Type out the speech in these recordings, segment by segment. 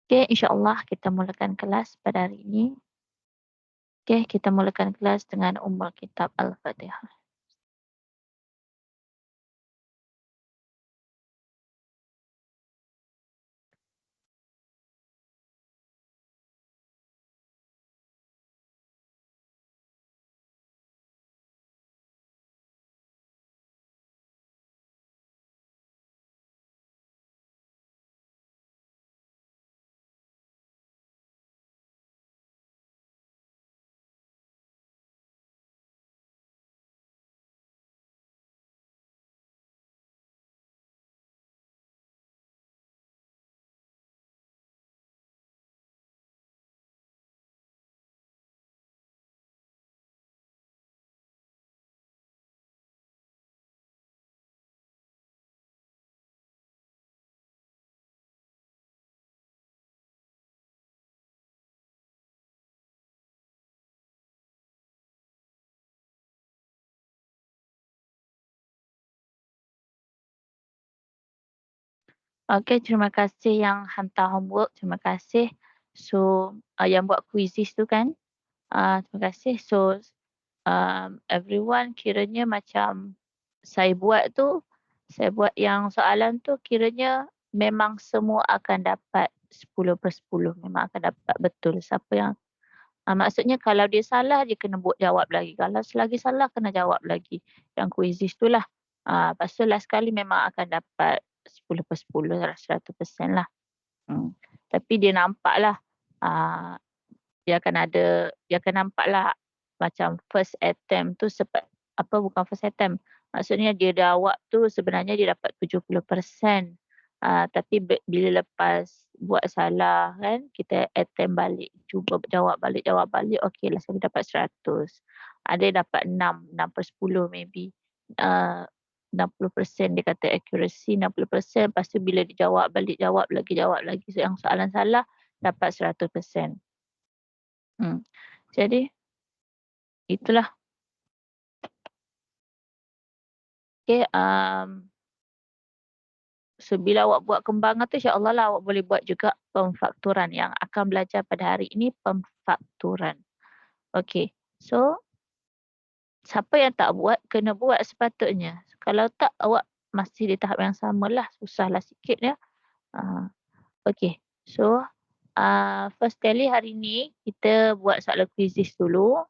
Okey, insya-Allah kita mulakan kelas pada hari ini. Okey, kita mulakan kelas dengan Ummul Kitab Al-Fatihah. Okey, terima kasih yang hantar homework, terima kasih. So, yang buat quizzes tu kan, terima kasih. So, everyone kiranya macam saya buat tu, saya buat yang soalan tu kiranya memang semua akan dapat 10/10, memang akan dapat betul. Siapa yang maksudnya kalau dia salah dia kena buat jawab lagi, kalau selagi salah kena jawab lagi. Yang quizzes tu lah. Lepas tu last kali memang akan dapat 10/10, 100% lah. Tapi dia nampaklah, ah, dia akan nampaklah macam first attempt tu bukan first attempt, maksudnya dia jawab tu sebenarnya dia dapat 70%. Tapi bila lepas buat salah kan, kita attempt balik, cuba jawab balik, okeylah saya dapat 100. Ada yang dapat 6/10 maybe. Ah, 60% dia kata accuracy, 60%, lepas tu bila dijawab balik, jawab lagi yang soalan salah dapat 100%. Jadi itulah. Okey, so bila awak buat kembangan tu insya-Allah lah awak boleh buat juga pemfakturan. Yang akan belajar pada hari ini pemfakturan. Okey, so siapa yang tak buat kena buat sepatutnya. Kalau tak awak masih di tahap yang samalah, susahlah sikit ya. Ah, okey. So, first kali hari ni kita buat soalan quizzes dulu.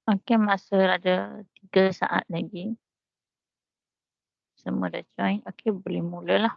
Okey, masa ada 3 saat lagi. Semua dah join, okey boleh mulalah.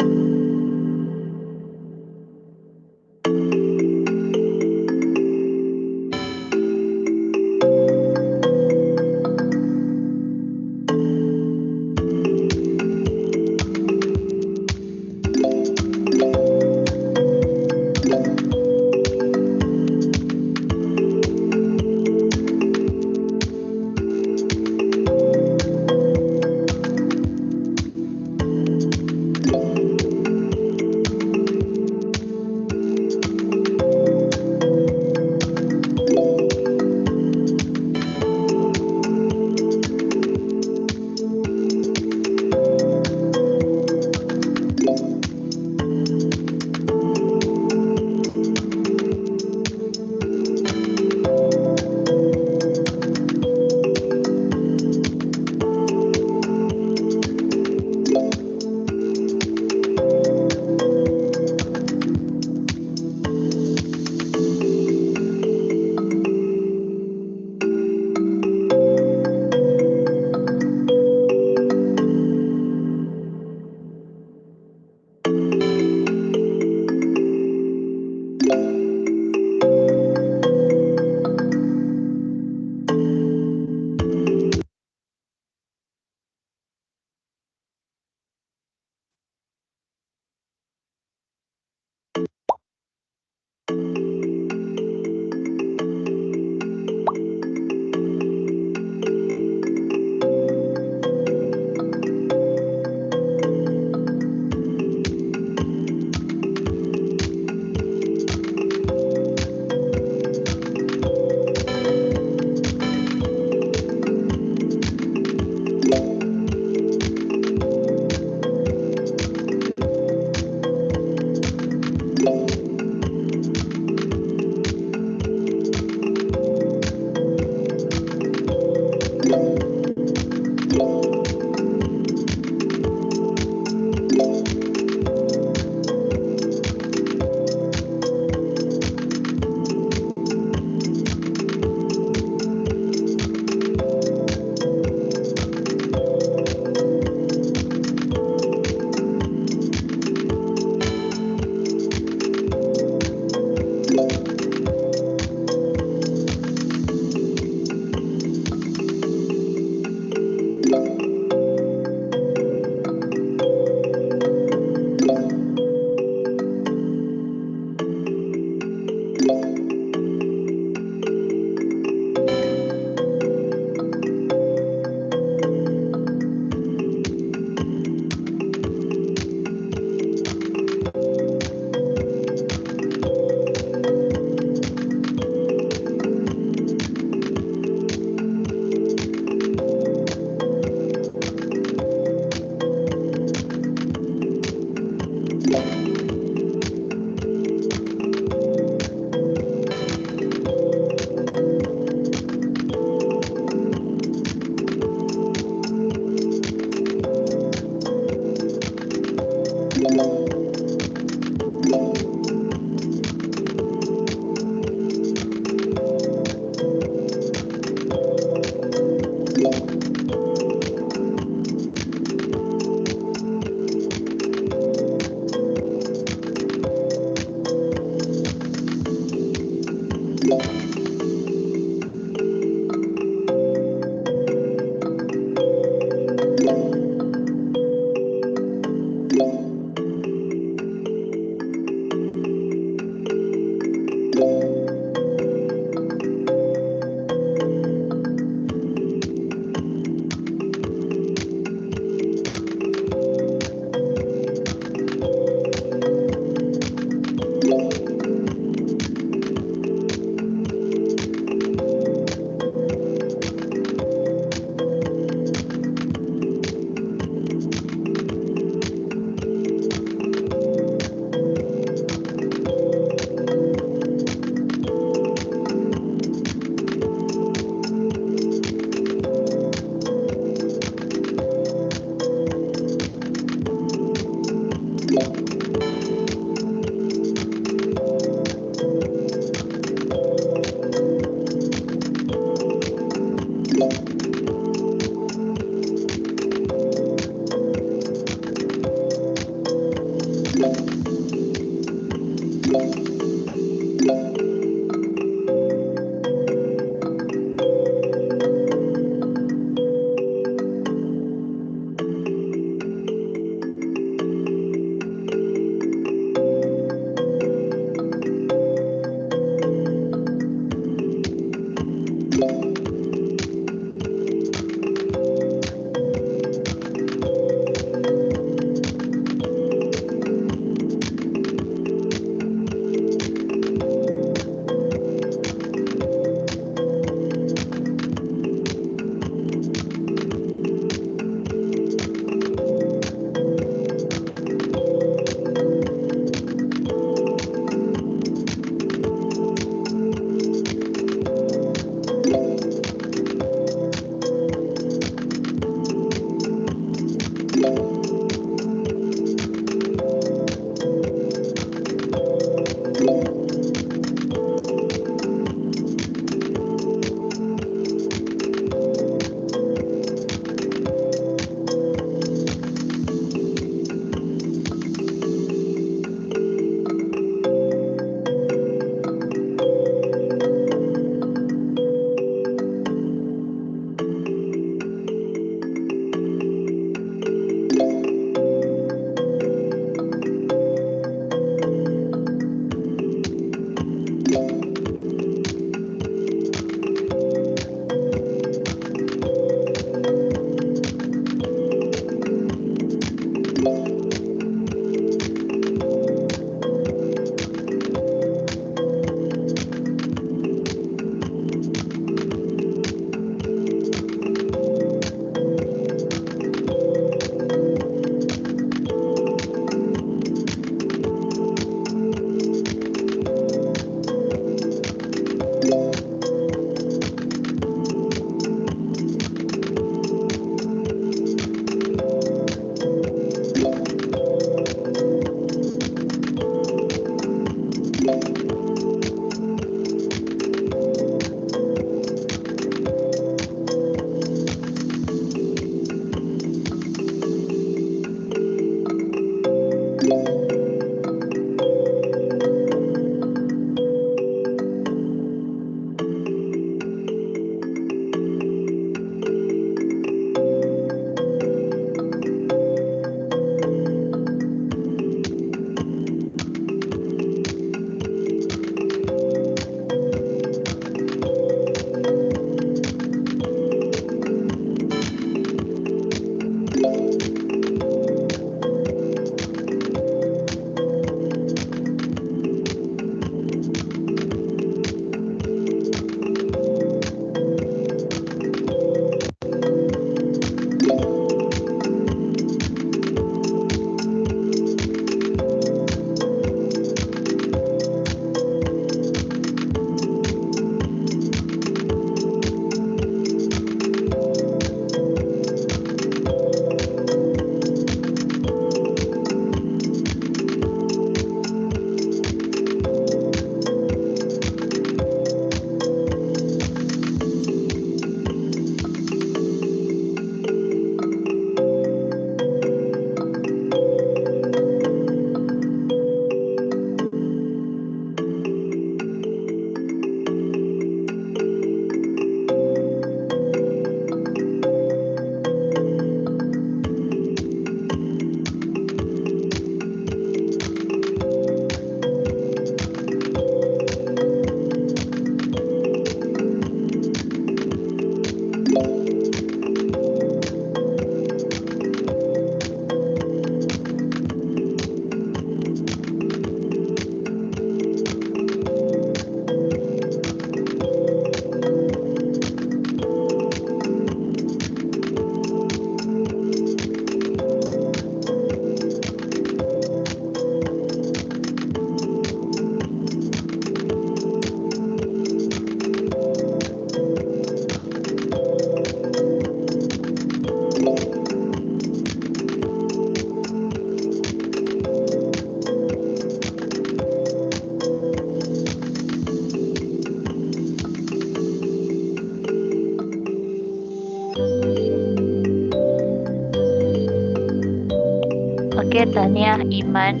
Okey, tahniah Iman.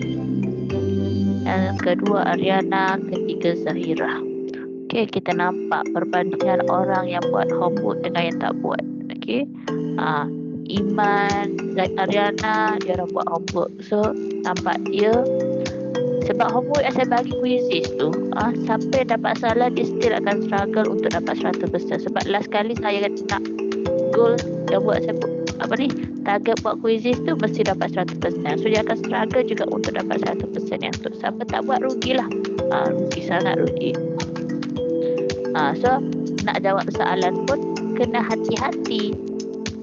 Yang kedua Ariana, ketiga Zahira. Okey, kita nampak perbandingan orang yang buat homework dengan yang tak buat. Okey. Iman, Ariana, dia orang buat homework. So, nampak dia sebab homework yang saya bagi quizzes tu, siapa yang dapat salah dia still akan struggle untuk dapat 100%. Sebab last kali saya nak goal yang buat saya target buat quizzes tu mesti dapat 100%. So dia akan struggle juga untuk dapat 100% yang tu. Siapa tak buat rugilah. Rugi sangat rugi. So nak jawab soalan pun kena hati-hati.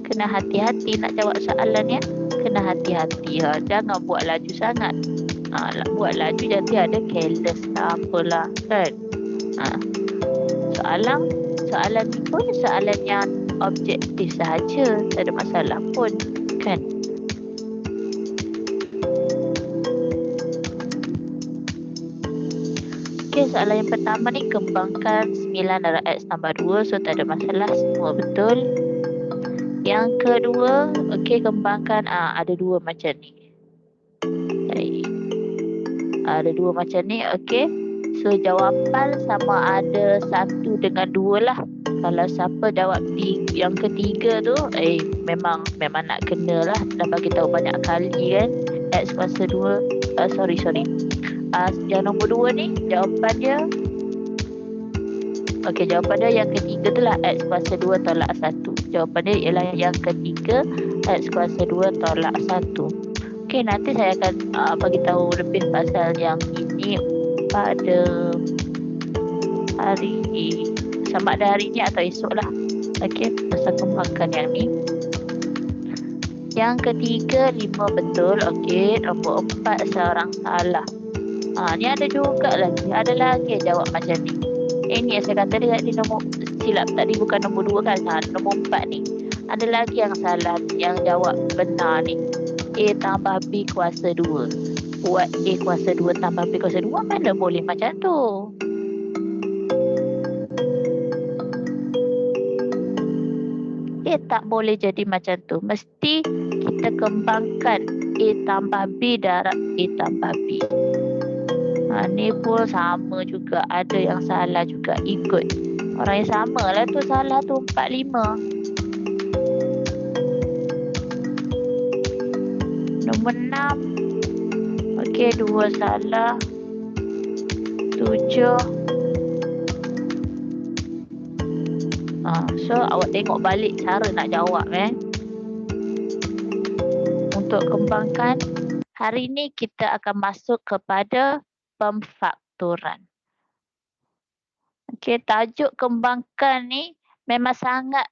Kena hati-hati nak jawab soalan ya. Kena hati-hati. Jangan buat laju sangat. Buat laju jadi ada careless lah apalah kan. Soalan ni pun soalan yang objektif sahaja, tak ada masalah pun kan. Okey, soalan yang pertama ni kembangkan 9 darab X tambah 2, so tak ada masalah, semua betul. Yang kedua, okey, kembangkan ada dua macam ni. Ada dua macam ni, okey. So jawapan sama ada 1 dengan 2 lah. Kalau siapa jawab yang ketiga tu, memang nak kena lah. Dah bagi tahu banyak kali kan. X kuasa 2, sorry. Yang nombor 2 ni, jawapan dia yang ketiga tu lah X kuasa 2 tolak 1. Jawapan dia ialah yang ketiga, X kuasa 2 tolak 1. Okey, nanti saya akan bagi tahu lebih pasal yang ini pada hari sama ada hari ni atau esok lah. Okey, pasal kembangkan yang ni. Yang ketiga 5 betul. Okey, nombor 4 seorang salah. Ni ada juga lagi. Ada lagi jawab macam ni. Ini yang saya kata tadi nombor silap tadi bukan nombor 2 kan. Nombor 4 ni. Ada lagi yang salah, yang jawab benar ni. A tambah B kuasa 2. Buat A kuasa 2 tambah B kuasa 2, mana boleh macam tu? Tak boleh jadi macam tu. Mesti kita kembangkan A tambah B darab A tambah B. Ni pun sama juga. Ada yang salah juga ikut. Orang yang sama lah tu salah tu 4, 5. Nombor 6. Okey, 2 salah. 7. So awak tengok balik cara nak jawab Untuk kembangkan, hari ni kita akan masuk kepada pemfaktoran. Okey, tajuk kembangkan ni memang sangat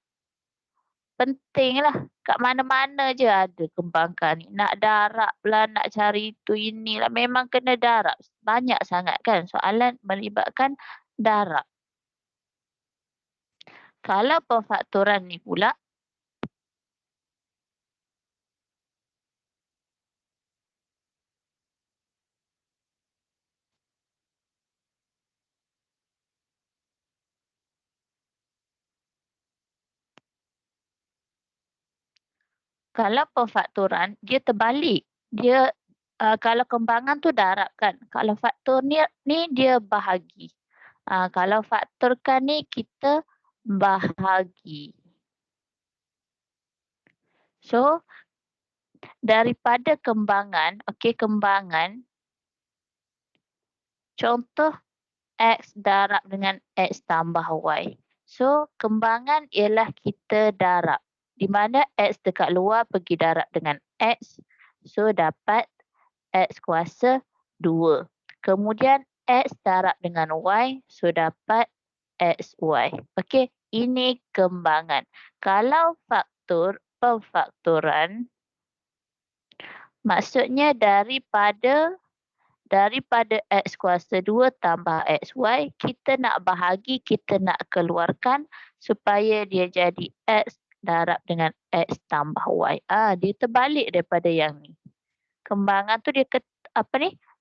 penting lah. Kat mana-mana je ada kembangkan ni. Nak darab lah, nak cari itu inilah. Memang kena darab. Banyak sangat kan soalan melibatkan darab. Kalau pemfaktoran ni pula, kalau pemfaktoran dia terbalik. Dia kalau kembangan tu darab kan. Kalau faktor ni dia bahagi. Kalau faktorkan ni kita bahagi. So daripada kembangan, kembangan contoh X darab dengan X tambah Y. So kembangan ialah kita darab. Di mana X dekat luar pergi darab dengan X. So dapat X kuasa 2. Kemudian X darab dengan Y. So dapat XY. Okey, ini kembangan. Kalau pemfaktoran, maksudnya daripada X kuasa 2 tambah XY, kita nak bahagi, kita nak keluarkan supaya dia jadi X darab dengan X tambah Y. Dia terbalik daripada yang ni. Kembangan tu dia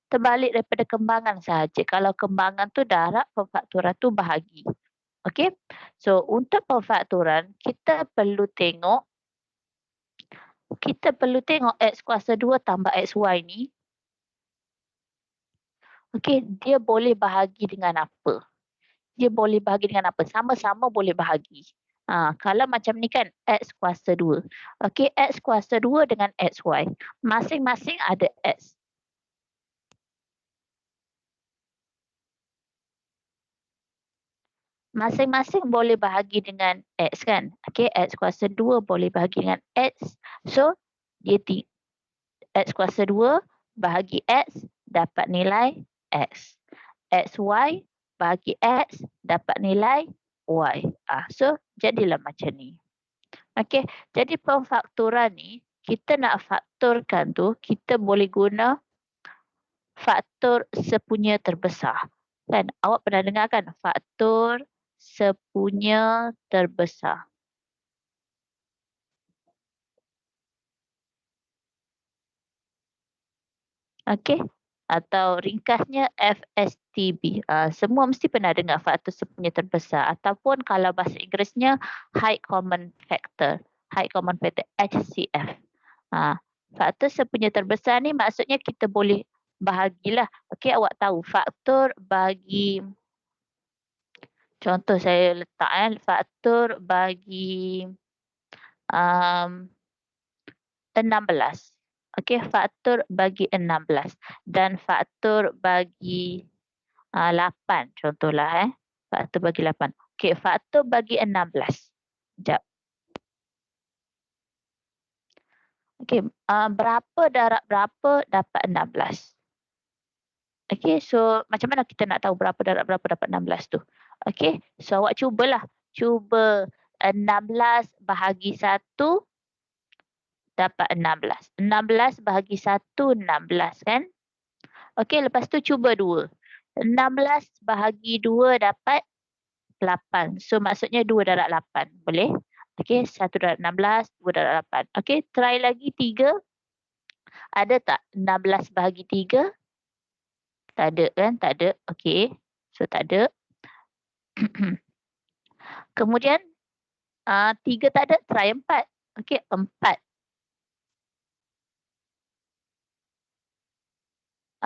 terbalik daripada kembangan sahaja. Kalau kembangan tu darab, pemfaktoran tu bahagi. Okey. So untuk pemfaktoran, kita perlu tengok kita perlu tengok X kuasa 2 tambah XY ni. Okey, dia boleh bahagi dengan apa? Dia boleh bahagi dengan apa? Sama-sama boleh bahagi. Kalau macam ni kan, X kuasa 2. Okey, X kuasa 2 dengan XY. Masing-masing ada X. Masing-masing boleh bahagi dengan X kan? Okey, X kuasa 2 boleh bahagi dengan X. So, dia X kuasa 2 bahagi X dapat nilai X. XY bahagi X dapat nilai Y. So, jadilah macam ni. Okey, jadi pemfaktoran ni, kita nak faktorkan tu, kita boleh guna faktor sepunya terbesar. Kan? Awak pernah dengar kan? Faktor sepunya terbesar. Okey? Atau ringkasnya FSTB. Semua mesti pernah dengar faktor sepunya terbesar. Ataupun kalau bahasa Inggerisnya, High Common Factor. High Common Factor, HCF. Faktor sepunya terbesar ni maksudnya kita boleh bahagilah. Okey, awak tahu faktor bagi, contoh saya letak faktor bagi 16. Okey, faktor bagi 16 dan faktor bagi 8 contohlah faktor bagi 8. Okey, faktor bagi 16. Sekejap. Okey, berapa darab berapa dapat 16? Okey, so macam mana kita nak tahu berapa darab berapa dapat 16 tu? Okey, so awak cubalah. Cuba 16 bahagi 1 dapat 16. 16 bahagi 1, 16 kan? Okey, lepas tu cuba 2. 16 bahagi 2 dapat 8. So maksudnya 2 darab 8. Boleh? Okey, 1 darab 16, 2 darab 8. Okey, try lagi 3. Ada tak 16 bahagi 3? Tak ada kan? Tak ada. Okey. So tak ada. Kemudian 3 tak ada, try 4. Okey, 4.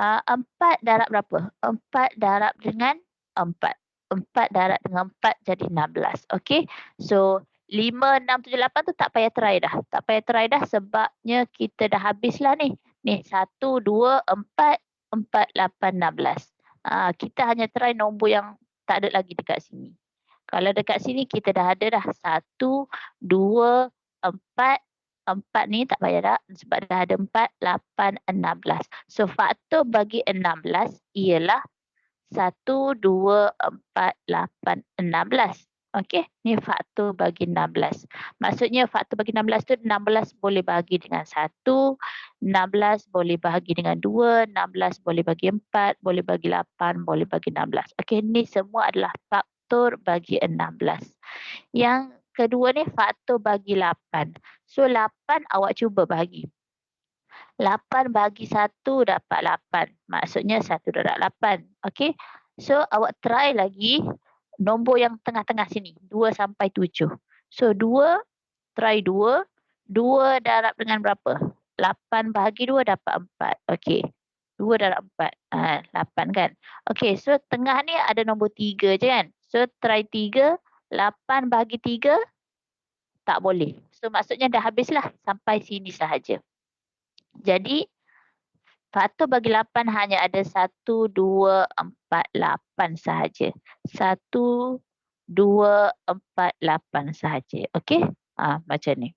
4 darab berapa? 4 darab dengan 4. 4 darab dengan 4 jadi 16. Okey. So 5, 6, 7, 8 tu tak payah try dah. Tak payah try dah sebabnya kita dah habislah ni. Ni 1, 2, 4, 4, 8, 16. Kita hanya try nombor yang tak ada lagi dekat sini. Kalau dekat sini kita dah ada dah 1, 2, 4. 4 ni tak payah dah sebab dah ada 4, 8, 16. So faktor bagi 16 ialah 1, 2, 4, 8, 16. Okey, ni faktor bagi 16. Maksudnya faktor bagi 16 tu 16 boleh bahagi dengan 1, 16 boleh bahagi dengan 2, 16 boleh bagi 4, boleh bagi 8, boleh bagi 16. Okey, ni semua adalah faktor bagi 16. Yang kedua ni faktor bagi 8. So 8 awak cuba bahagi. 8 bagi 1 dapat 8. Maksudnya 1 darab 8. Okey. So awak try lagi nombor yang tengah-tengah sini. 2 sampai 7. So 2, try 2. 2 darab dengan berapa? 8 bahagi 2 dapat 4. Okey. 2 darab 4. 8 kan? Okey. So tengah ni ada nombor 3 je kan? So try 3. 8 bahagi 3 tak boleh. So maksudnya dah habislah sampai sini sahaja. Jadi faktor bagi 8 hanya ada 1, 2, 4, 8 sahaja. 1, 2, 4, 8 sahaja. Okey? Macam ni.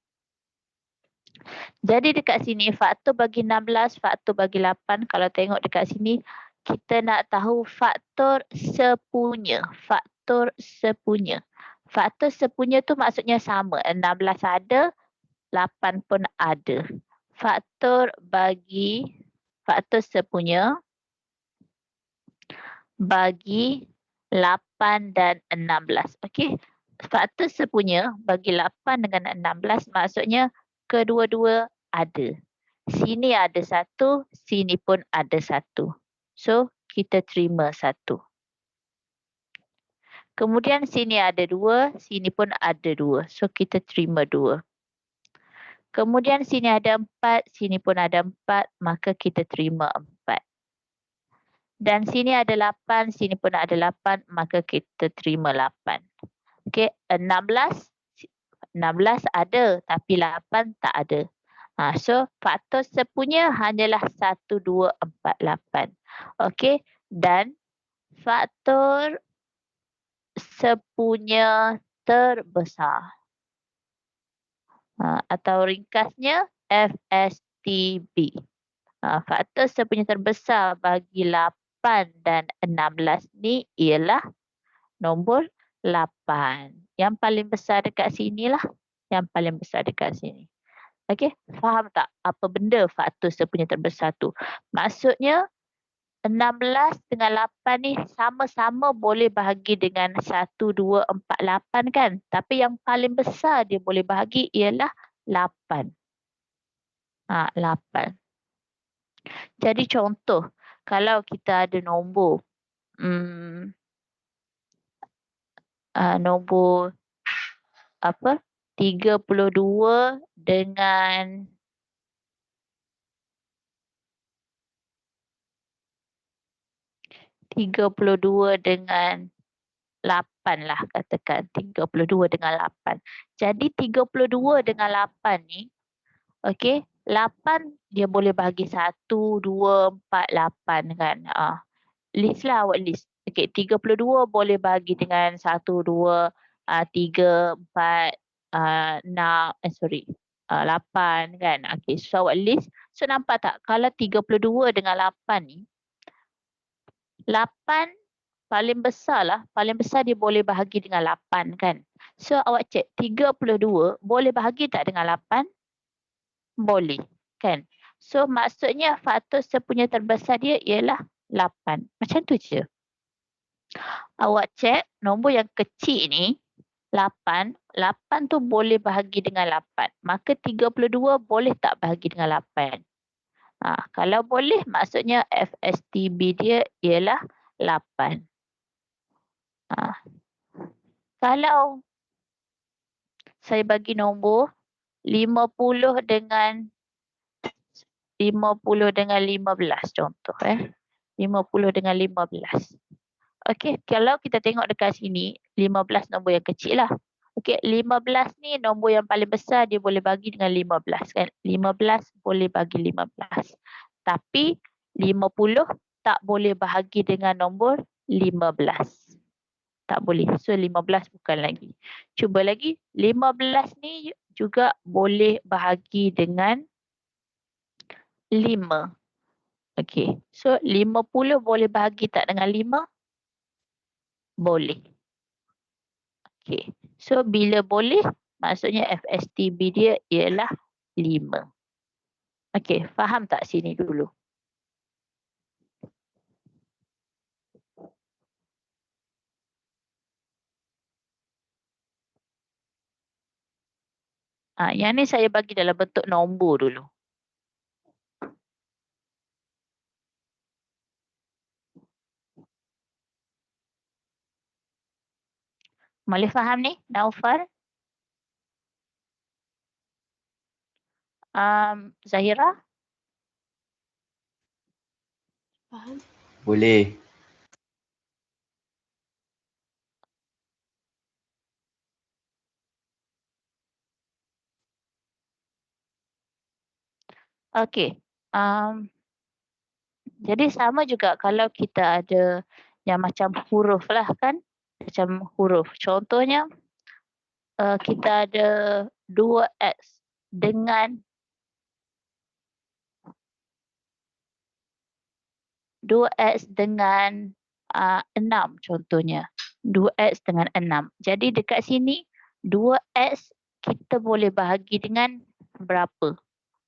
Jadi dekat sini faktor bagi 16, faktor bagi 8. Kalau tengok dekat sini, kita nak tahu faktor sepunya. Faktor sepunya. Faktor sepunya tu maksudnya sama. 16 ada, 8 pun ada. Faktor sepunya bagi 8 dan 16. Okey. Faktor sepunya bagi 8 dengan 16 maksudnya kedua-dua ada. Sini ada 1, sini pun ada 1. So, kita terima 1. Kemudian sini ada 2, sini pun ada 2. So, kita terima 2. Kemudian sini ada 4, sini pun ada 4, maka kita terima 4. Dan sini ada 8, sini pun ada 8, maka kita terima 8. Okey, 16 ada tapi 8 tak ada. So faktor sepunya hanyalah 1, 2, 4, 8. Okey, dan faktor sepunya terbesar. Atau ringkasnya FSTB. Faktor sepunya terbesar bagi 8 dan 16 ni ialah nombor 8. Yang paling besar dekat sini lah. Yang paling besar dekat sini. Okey, faham tak apa benda faktor sepunya terbesar tu? Maksudnya 16 dengan 8 ni sama-sama boleh bahagi dengan 1, 2, 4, 8 kan? Tapi yang paling besar dia boleh bahagi ialah 8. 8. Jadi contoh, kalau kita ada nombor nombor apa? 32 dengan 8 lah katakan. 32 dengan 8. Jadi 32 dengan 8 ni, okey, 8 dia boleh bahagi 1, 2, 4, 8 kan. List lah, awak list. Okey, 32 boleh bahagi dengan 1, 2, 3, 4, 8 kan. Okey, so awak list. So nampak tak kalau 32 dengan 8 ni, 8 paling besar lah. Paling besar dia boleh bahagi dengan 8 kan. So awak cek 32 boleh bahagi tak dengan 8? Boleh kan. So maksudnya faktor sepunya terbesar dia ialah 8. Macam tu je. Awak cek nombor yang kecil ni 8. 8 tu boleh bahagi dengan 8. Maka 32 boleh tak bahagi dengan 8? Kalau boleh maksudnya FSTB dia ialah 8. Kalau saya bagi nombor 50 dengan 15 contoh 50 dengan 15. Okey, kalau kita tengok dekat sini 15 nombor yang kecil lah. Okey, 15 ni nombor yang paling besar dia boleh bagi dengan 15 kan. 15 boleh bagi 15. Tapi 50 tak boleh bahagi dengan nombor 15. Tak boleh. So 15 bukan lagi. Cuba lagi. 15 ni juga boleh bahagi dengan 5. Okey. So 50 boleh bahagi tak dengan 5? Boleh. Okey. So bila boleh, maksudnya FSTB dia ialah 5. Okey, faham tak sini dulu? Yang ni saya bagi dalam bentuk nombor dulu. Boleh faham ni, Naufal? Zahira? Faham? Boleh. Okey. Jadi sama juga kalau kita ada yang macam huruf lah kan. Macam huruf. Contohnya kita ada 2X dengan 2X dengan 6 contohnya. 2X dengan 6. Jadi dekat sini 2X kita boleh bahagi dengan berapa?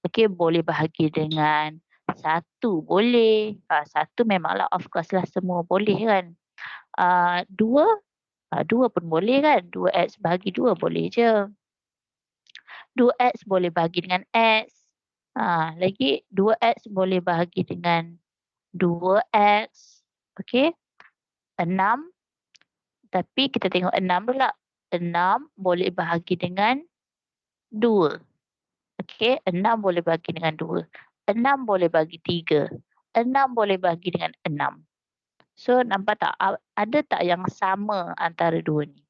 Okey, boleh bahagi dengan 1 boleh. 1 memanglah of course lah semua boleh kan. 2 2 pun boleh kan. 2X bahagi 2 boleh je. 2X boleh bahagi dengan X. Lagi 2X boleh bahagi dengan 2X. Okey. 6. Tapi kita tengok 6 pula. 6 boleh bahagi dengan 2. Okey, 6 boleh bagi dengan 2. 6 boleh bagi 3. 6 boleh bagi dengan 6. So, nampak tak? Ada tak yang sama antara dua ni?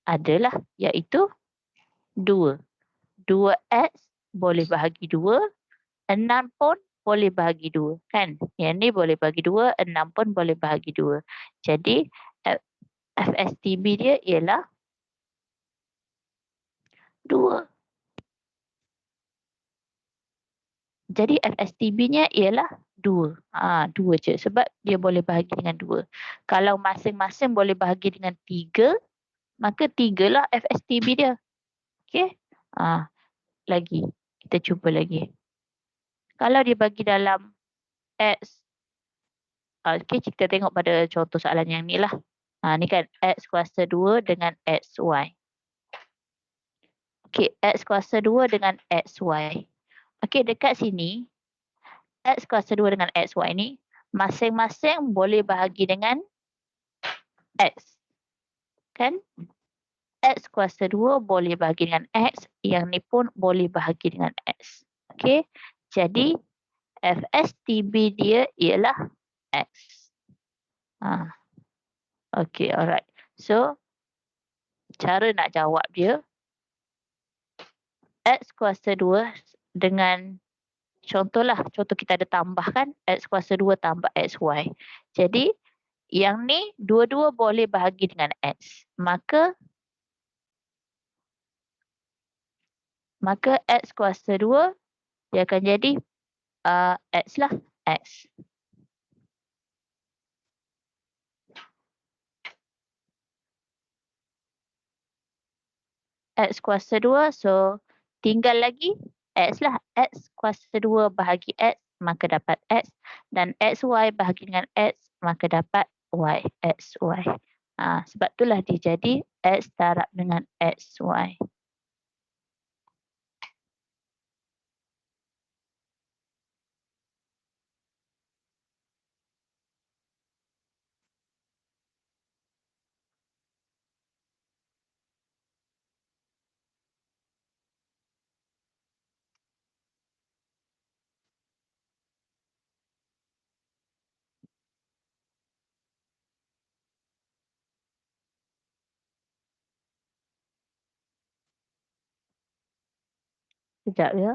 Adalah, iaitu 2. 2x boleh bahagi 2. 6 pun boleh bahagi 2. Kan? Yang ni boleh bagi 2. 6 pun boleh bahagi 2. Jadi, FSTB dia ialah 2. Jadi FSTB-nya ialah 2. 2 je. Sebab dia boleh bahagi dengan 2. Kalau masing-masing boleh bahagi dengan 3, maka 3 lah FSTB dia. Okey? Lagi. Kita cuba lagi. Kalau dia bagi dalam X, okey, kita tengok pada contoh soalan yang ni lah. Ni kan X kuasa 2 dengan XY. Okey, X kuasa 2 dengan XY. Okey, dekat sini, X kuasa 2 dengan XY ni, masing-masing boleh bahagi dengan X. Kan? X kuasa 2 boleh bahagi dengan X. Yang ni pun boleh bahagi dengan X. Okey? Jadi, FSTB dia ialah X. Okey, alright. So, cara nak jawab dia, X kuasa 2 dengan contoh kita ada tambah kan, X kuasa 2 tambah XY. Jadi, yang ni dua-dua boleh bahagi dengan X. Maka X kuasa 2 dia akan jadi X lah. X. X kuasa 2, so tinggal lagi X lah. X kuasa 2 bahagi X, maka dapat X. Dan XY bahagi dengan X, maka dapat Y. XY. Sebab itulah dia jadi X darab dengan XY. Sekejap ya.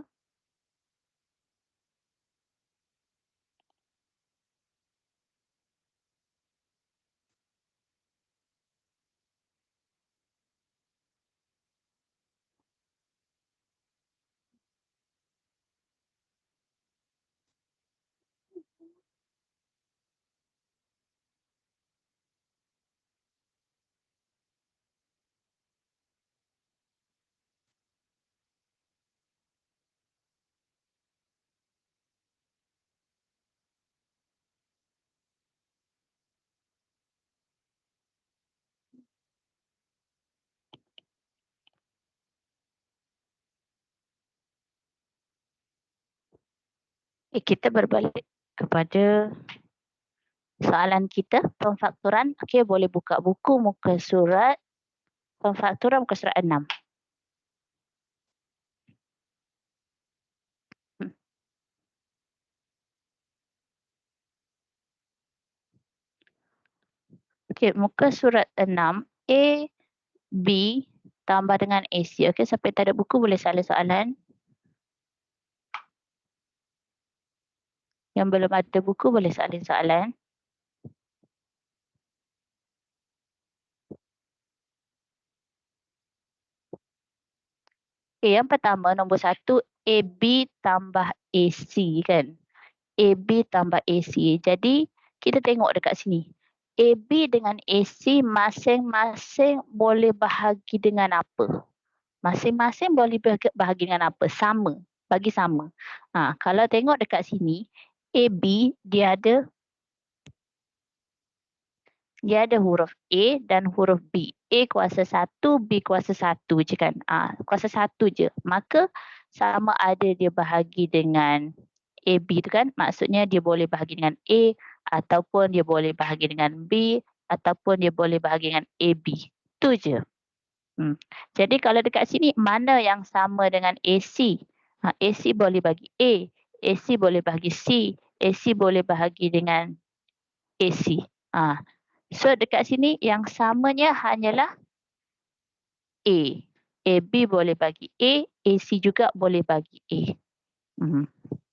Kita berbalik kepada soalan kita, pemfaktoran. Okey, boleh buka buku muka surat pemfaktoran muka surat 6. Okey, muka surat 6, A, B tambah dengan AC. Okey, siapa yang tak ada buku boleh salin soalan. Yang belum ada buku boleh salin soalan. Okay, yang pertama nombor 1, AB tambah AC kan. AB tambah AC. Jadi kita tengok dekat sini. AB dengan AC masing-masing boleh bahagi dengan apa? Masing-masing boleh bahagi dengan apa? Sama. Bagi sama. Kalau tengok dekat sini, AB dia ada huruf A dan huruf B. A kuasa 1, B kuasa 1 je kan. Kuasa 1 je. Maka sama ada dia bahagi dengan AB tu kan. Maksudnya dia boleh bahagi dengan A ataupun dia boleh bahagi dengan B ataupun dia boleh bahagi dengan AB. Tu je. Jadi kalau dekat sini, mana yang sama dengan AC? AC boleh bagi A, AC boleh bagi C, AC boleh bahagi dengan AC. So dekat sini yang samanya hanyalah A. AB boleh bagi A, AC juga boleh bagi A.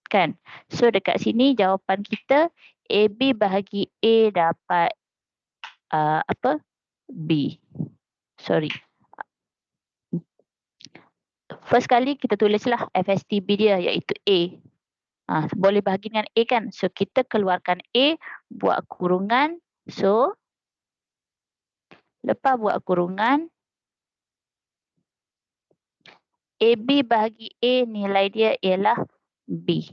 Kan? So dekat sini jawapan kita AB bahagi A dapat apa? B. Sorry. First kali kita tulislah FSTB dia iaitu A. Boleh bahagi dengan A kan? So kita keluarkan A, buat kurungan. So lepas buat kurungan, AB bahagi A nilai dia ialah B.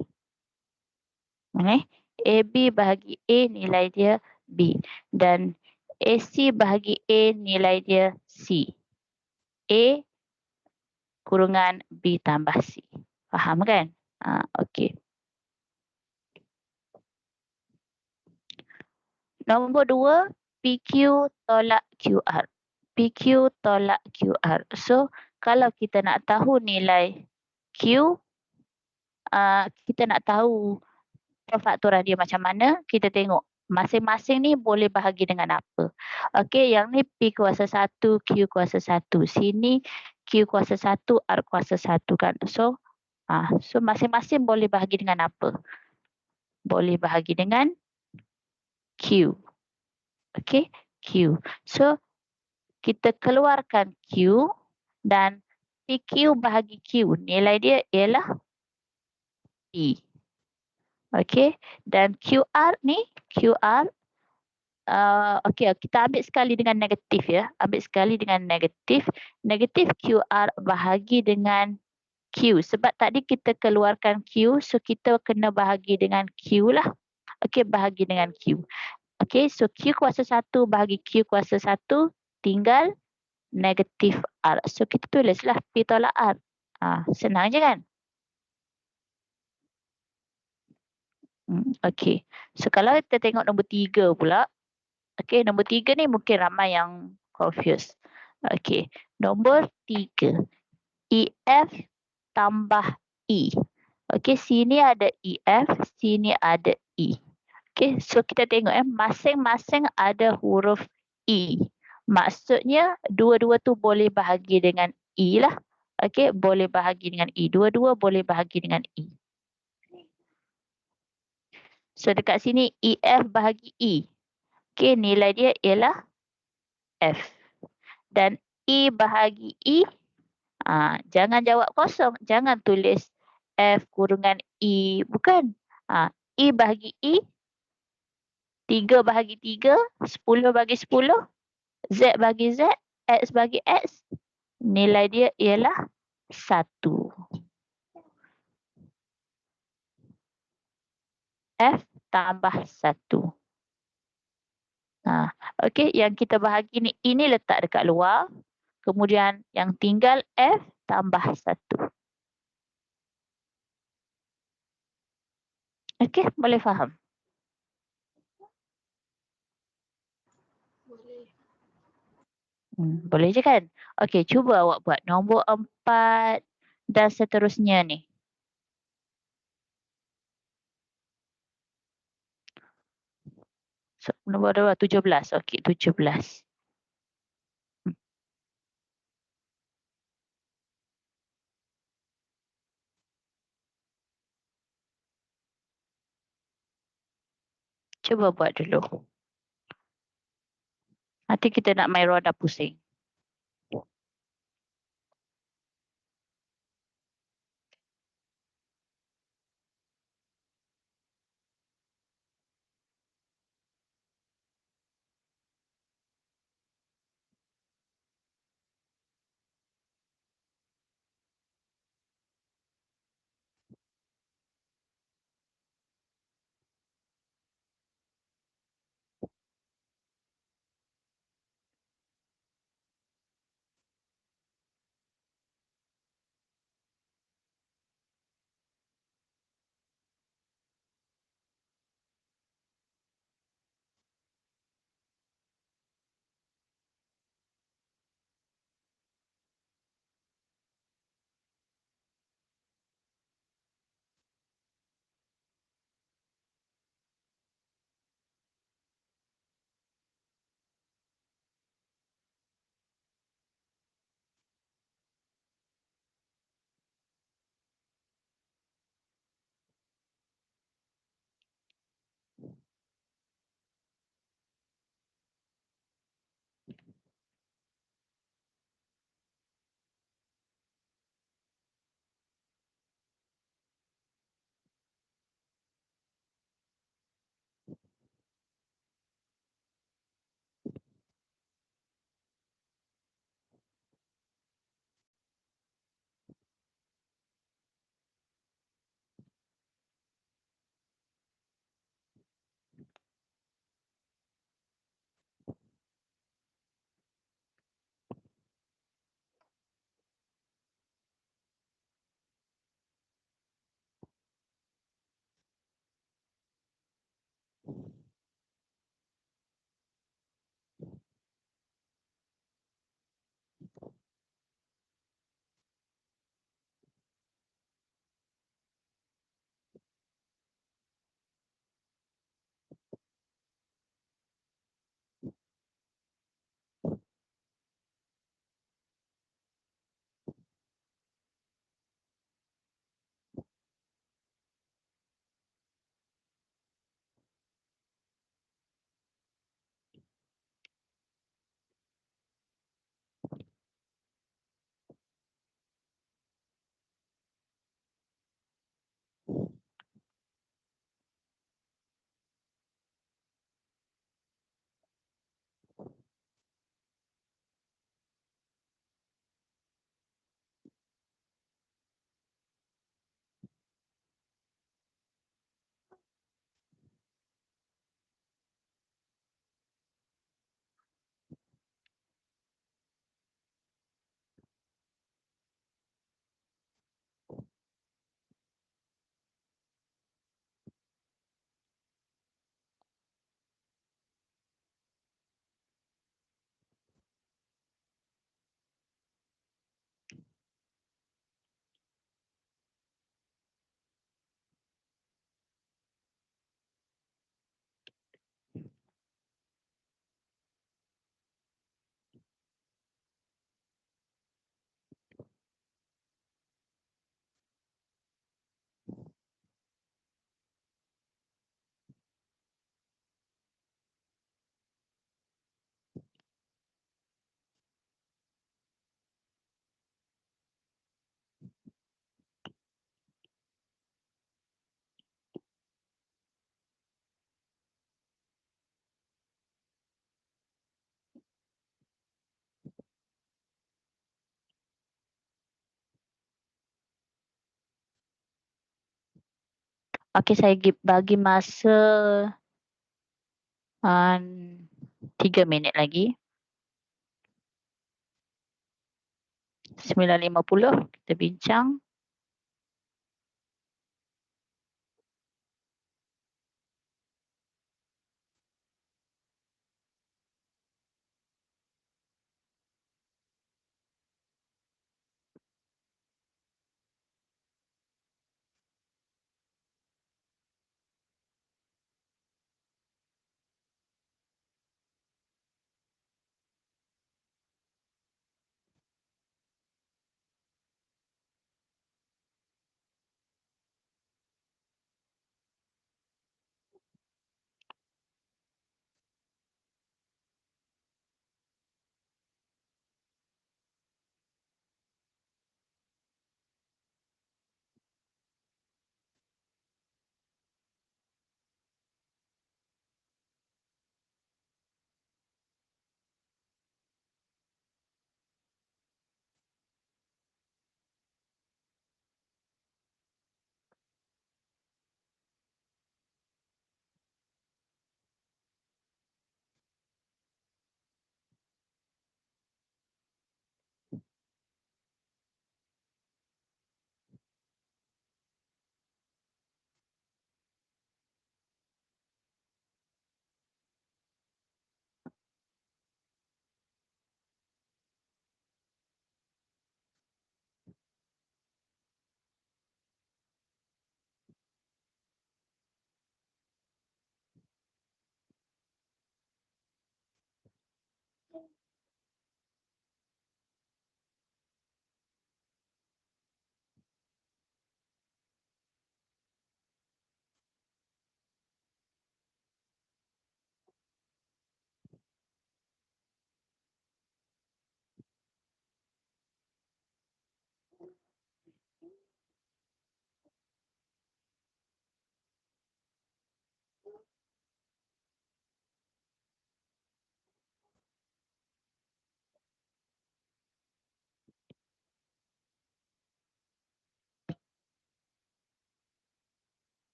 Okay? AB bahagi A nilai dia B. Dan AC bahagi A nilai dia C. A kurungan B tambah C. Faham kan? Okey. Nombor 2, PQ tolak QR. PQ tolak QR. So, kalau kita nak tahu nilai Q, kita nak tahu perfaktoran dia macam mana, kita tengok masing-masing ni boleh bahagi dengan apa. Okey, yang ni P kuasa 1, Q kuasa 1. Sini Q kuasa 1, R kuasa 1 kan. So masing-masing boleh bahagi dengan apa? Boleh bahagi dengan Q. Okey, Q. So, kita keluarkan Q dan PQ bahagi Q. Nilai dia ialah P. Okey, dan QR ni, QR, okey, kita ambil sekali dengan negatif ya. Ambil sekali dengan negatif. Negatif QR bahagi dengan Q. Sebab tadi kita keluarkan Q, so kita kena bahagi dengan Q lah. Okey, bahagi dengan Q. Okey, so Q kuasa 1 bahagi Q kuasa 1 tinggal negatif R. So kita tulislah P tolak R. Senang je kan? Okey. So kalau kita tengok nombor 3 pula. Okey, nombor 3 ni mungkin ramai yang confused. Okey, nombor 3. EF tambah E. Okey, sini ada EF, sini ada E. Okey, so kita tengok masing-masing ada huruf E. Maksudnya dua-dua tu boleh bahagi dengan E lah. Okey, boleh bahagi dengan E. Dua-dua boleh bahagi dengan E. So dekat sini EF bahagi E. Okey, nilai dia ialah F. Dan E bahagi E, jangan jawab kosong. Jangan tulis F kurungan E. Bukan. E bahagi E, 3 bahagi 3, 10 bagi 10, Z bagi Z, X bagi X. Nilai dia ialah 1. F tambah 1. Okey, yang kita bahagi ni, ini letak dekat luar. Kemudian yang tinggal F tambah 1. Okey, boleh faham? Boleh je kan? Okey, cuba awak buat nombor 4 dan seterusnya ni. Nombor 2, 17. Okey, 17. Cuba buat dulu. Nanti kita nak main roda pusing. Okey, saya bagi masa 3 minit lagi. 9.50 kita bincang.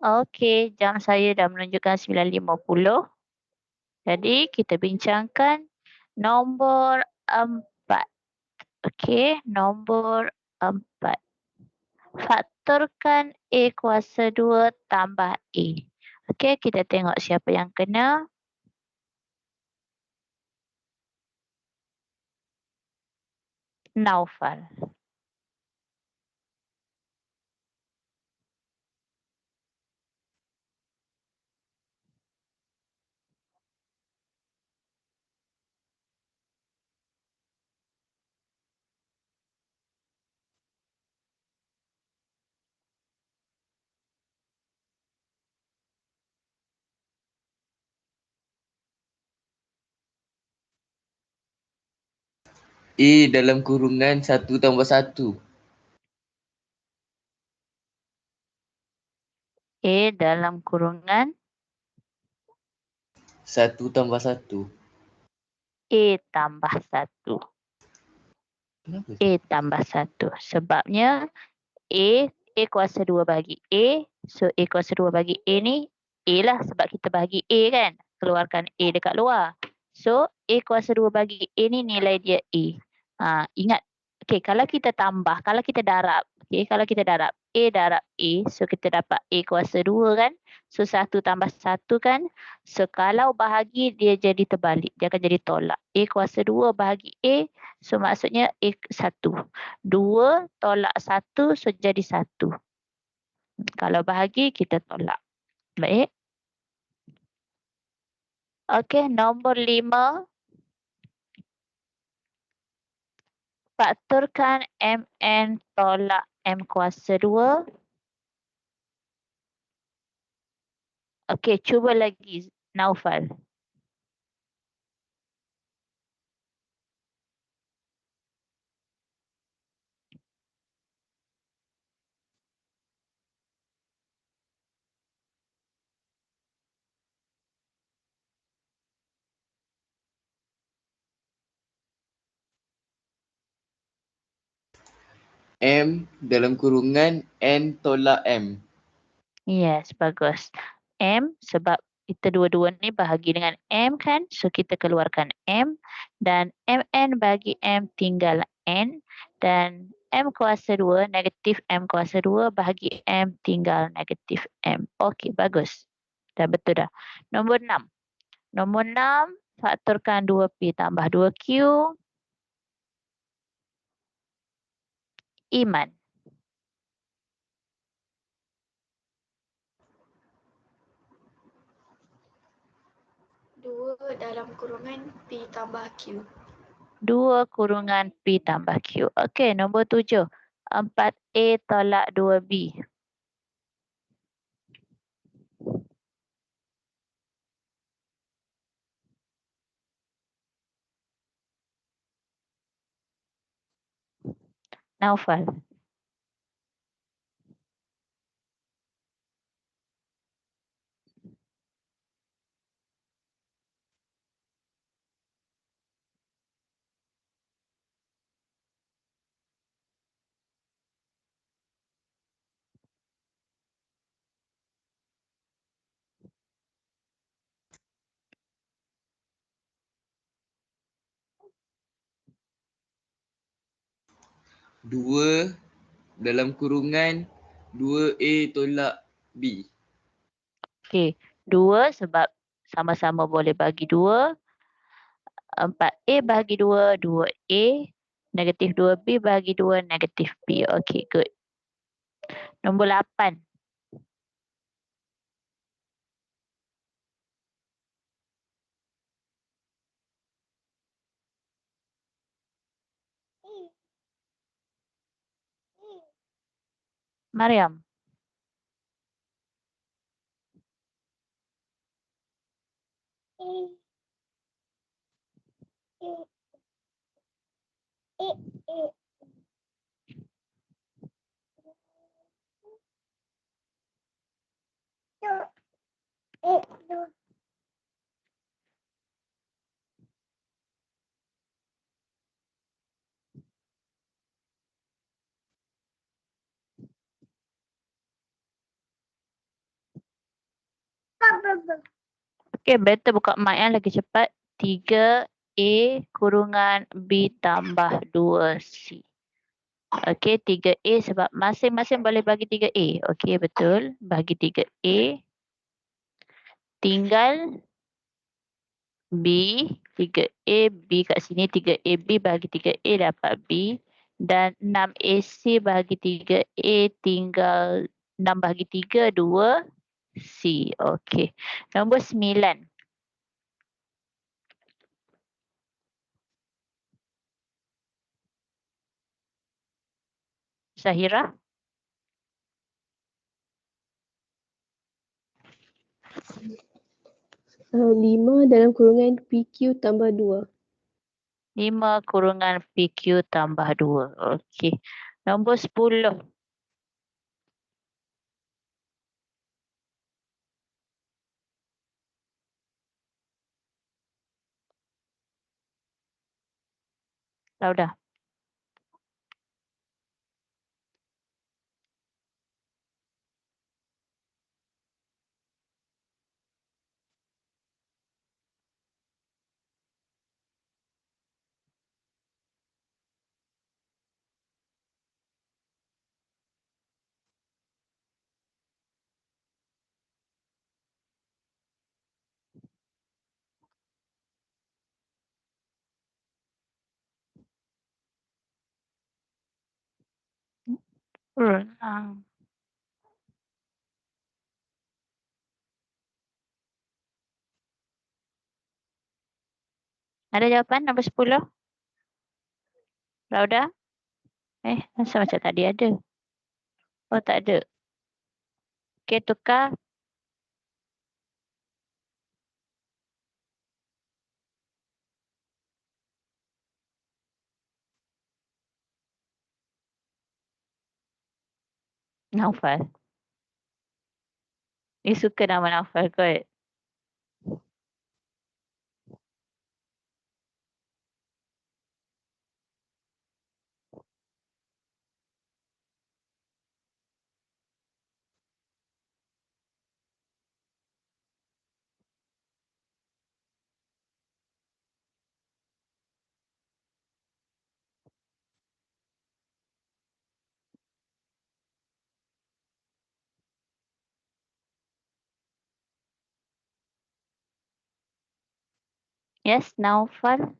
Okey, jam saya dah menunjukkan 9.50. Jadi kita bincangkan nombor 4. Okey, nombor 4. Faktorkan A kuasa 2 tambah A. Okey, kita tengok siapa yang kena. Naufal. A dalam kurungan 1 tambah 1. A dalam kurungan 1 tambah 1. A tambah 1. Kenapa? A tambah 1. Sebabnya A kuasa 2 bagi A. So, A kuasa 2 bagi A ni, A lah sebab kita bagi A kan. Keluarkan A dekat luar. So, A kuasa 2 bagi A ni nilai dia A. Ingat. Okay, kalau kita tambah, kalau kita darab. Okay, kalau kita darab A darab A. So, kita dapat A kuasa 2 kan. So, 1 tambah 1 kan. So, kalau bahagi dia jadi terbalik. Dia akan jadi tolak. A kuasa 2 bahagi A. So, maksudnya A 1. 2 tolak 1, so jadi 1. Kalau bahagi, kita tolak. Baik. Okey, nombor 5. Faktorkan MN tolak M kuasa 2. Okey, cuba lagi Naufal. M dalam kurungan N tolak M. Yes, bagus. M sebab kita dua-dua ni bahagi dengan M kan. So kita keluarkan M dan MN bagi M tinggal N dan M kuasa 2 negatif M kuasa 2 bahagi M tinggal negatif M. Okey, bagus. Dah betul dah. Nombor 6. Nombor 6 faktorkan 2P tambah 2Q. Iman. 2 dalam kurungan P tambah Q. 2 kurungan P tambah Q. Okey, nombor 7. 4A tolak 2B. Naufal. Dua dalam kurungan 2A tolak B. Okey, 2 sebab sama-sama boleh bagi 2. 4A bagi 2, 2A. Negatif 2B bagi 2, negatif B. Okey, good. Nombor 8. Mariam. Okey, better buka mic lagi cepat. 3A kurungan B tambah 2C. Okey, 3A sebab masing-masing boleh bagi 3A. Okey, betul. Bagi 3A. Tinggal B, 3A, B kat sini 3AB bagi 3A dapat B. Dan 6AC bagi 3A tinggal 6 bagi 3, 2C. Okey. Nombor 9. Syahira. 5 dalam kurungan PQ tambah 2. 5 kurungan PQ tambah 2. Okey. Nombor 10. Laudah. Renang. Ada jawapan nombor 10? Laudah? Masa macam tadi ada. Oh, tak ada. Okey, tukar. Naufal. Ni suka nama Naufal kot. Yes, Naufal.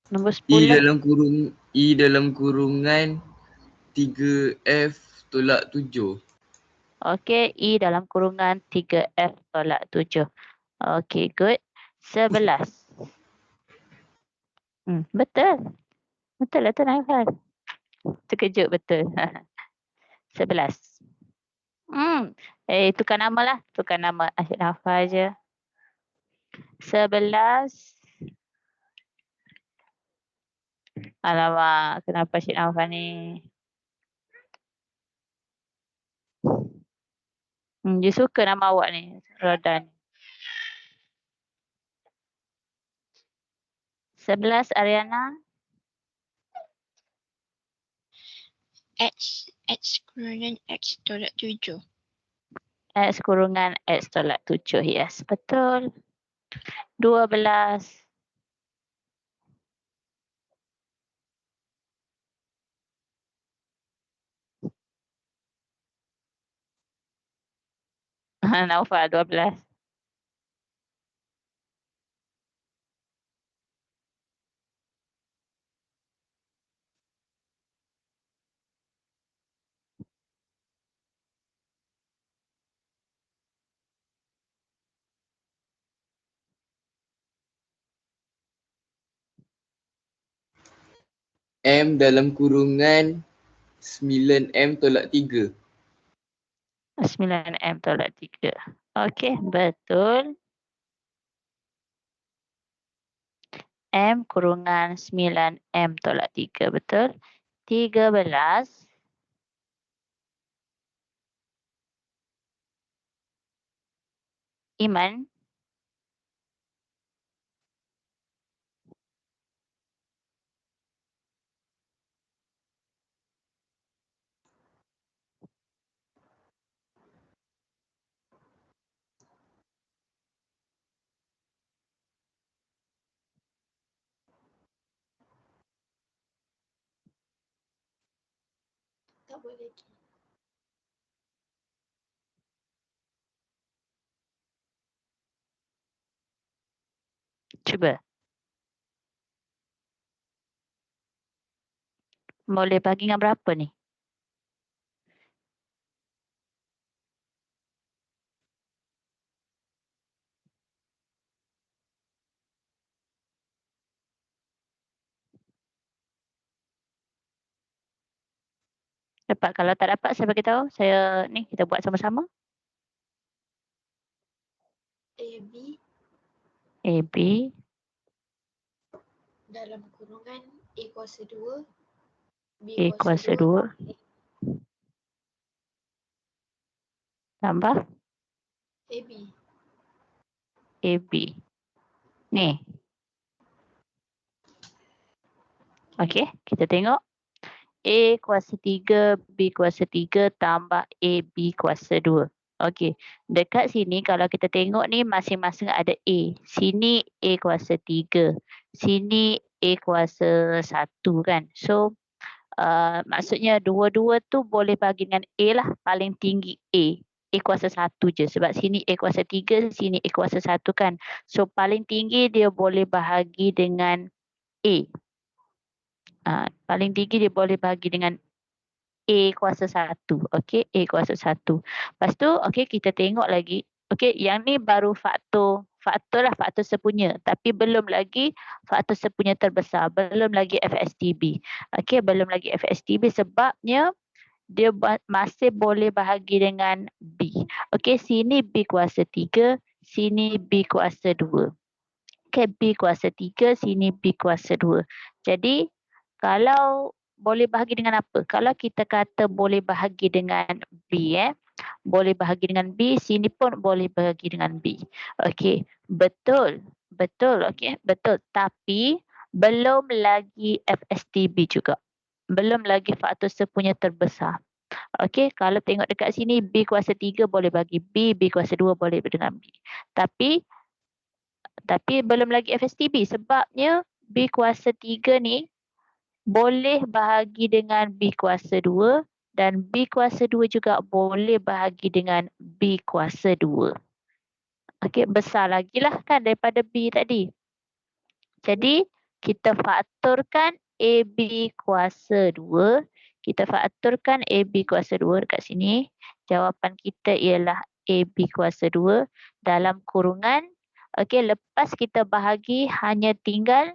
Nombor 10. I dalam kurungan 3F tolak 7. Okey, I dalam kurungan 3F tolak 7. Okey, good. 11. Betul. Betul lah tu Naufal. Terkejut betul. 11. Tukar nama lah. Tukar nama Asyik Naufal je. 11. Alamak, kenapa Asyik Naufal ni? Dia suka nama awak ni, Rodan. 11 Ariana. X kurungan X tolak 7. X kurungan X tolak 7. Yes, betul. 12. Naufal 12. M dalam kurungan 9M tolak 3. 9M tolak 3. Okey, betul. M kurungan 9M tolak 3. Betul. 13. Iman. Tak boleh lagi. Cuba. Boleh bagi dengan berapa ni? Dapat. Kalau tak dapat, saya bagi tahu. Saya ni kita buat sama-sama. AB AB dalam kurungan A kuasa 2, B A kuasa 2 tambah AB. AB. Ni. Okey, kita tengok. A kuasa 3, B kuasa 3 tambah AB kuasa 2. Okey, dekat sini kalau kita tengok ni masing-masing ada A. Sini A kuasa 3. Sini A kuasa 1 kan. So, maksudnya dua-dua tu boleh bagi dengan A lah. Paling tinggi A. A kuasa 1 je. Sebab sini A kuasa 3, sini A kuasa 1 kan. So, paling tinggi dia boleh bahagi dengan A. Paling tinggi dia boleh bahagi dengan A kuasa 1. Okey, A kuasa 1. Lepas tu, okey, kita tengok lagi. Okey, yang ni baru faktor lah, faktor sepunya. Tapi belum lagi faktor sepunya terbesar. Belum lagi FSTB. Okey, belum lagi FSTB sebabnya dia masih boleh bahagi dengan B. Okey, sini B kuasa 3, sini B kuasa 2. Okey, B kuasa 3, sini B kuasa 2. Jadi, kalau boleh bahagi dengan apa? Kalau kita kata boleh bahagi dengan B, boleh bahagi dengan B, sini pun boleh bahagi dengan B. Okey, betul. Betul, okey, betul. Tapi belum lagi FSTB juga. Belum lagi faktor sepunya terbesar. Okey, kalau tengok dekat sini B kuasa 3 boleh bagi B, B kuasa 2 boleh dengan B. Tapi belum lagi FSTB sebabnya B kuasa 3 ni boleh bahagi dengan B kuasa 2 dan B kuasa 2 juga boleh bahagi dengan B kuasa 2. Okey, besar lagi lah kan daripada B tadi. Jadi, kita faktorkan AB kuasa 2. Kita faktorkan AB kuasa 2 dekat sini. Jawapan kita ialah AB kuasa 2 dalam kurungan. Okey, lepas kita bahagi hanya tinggal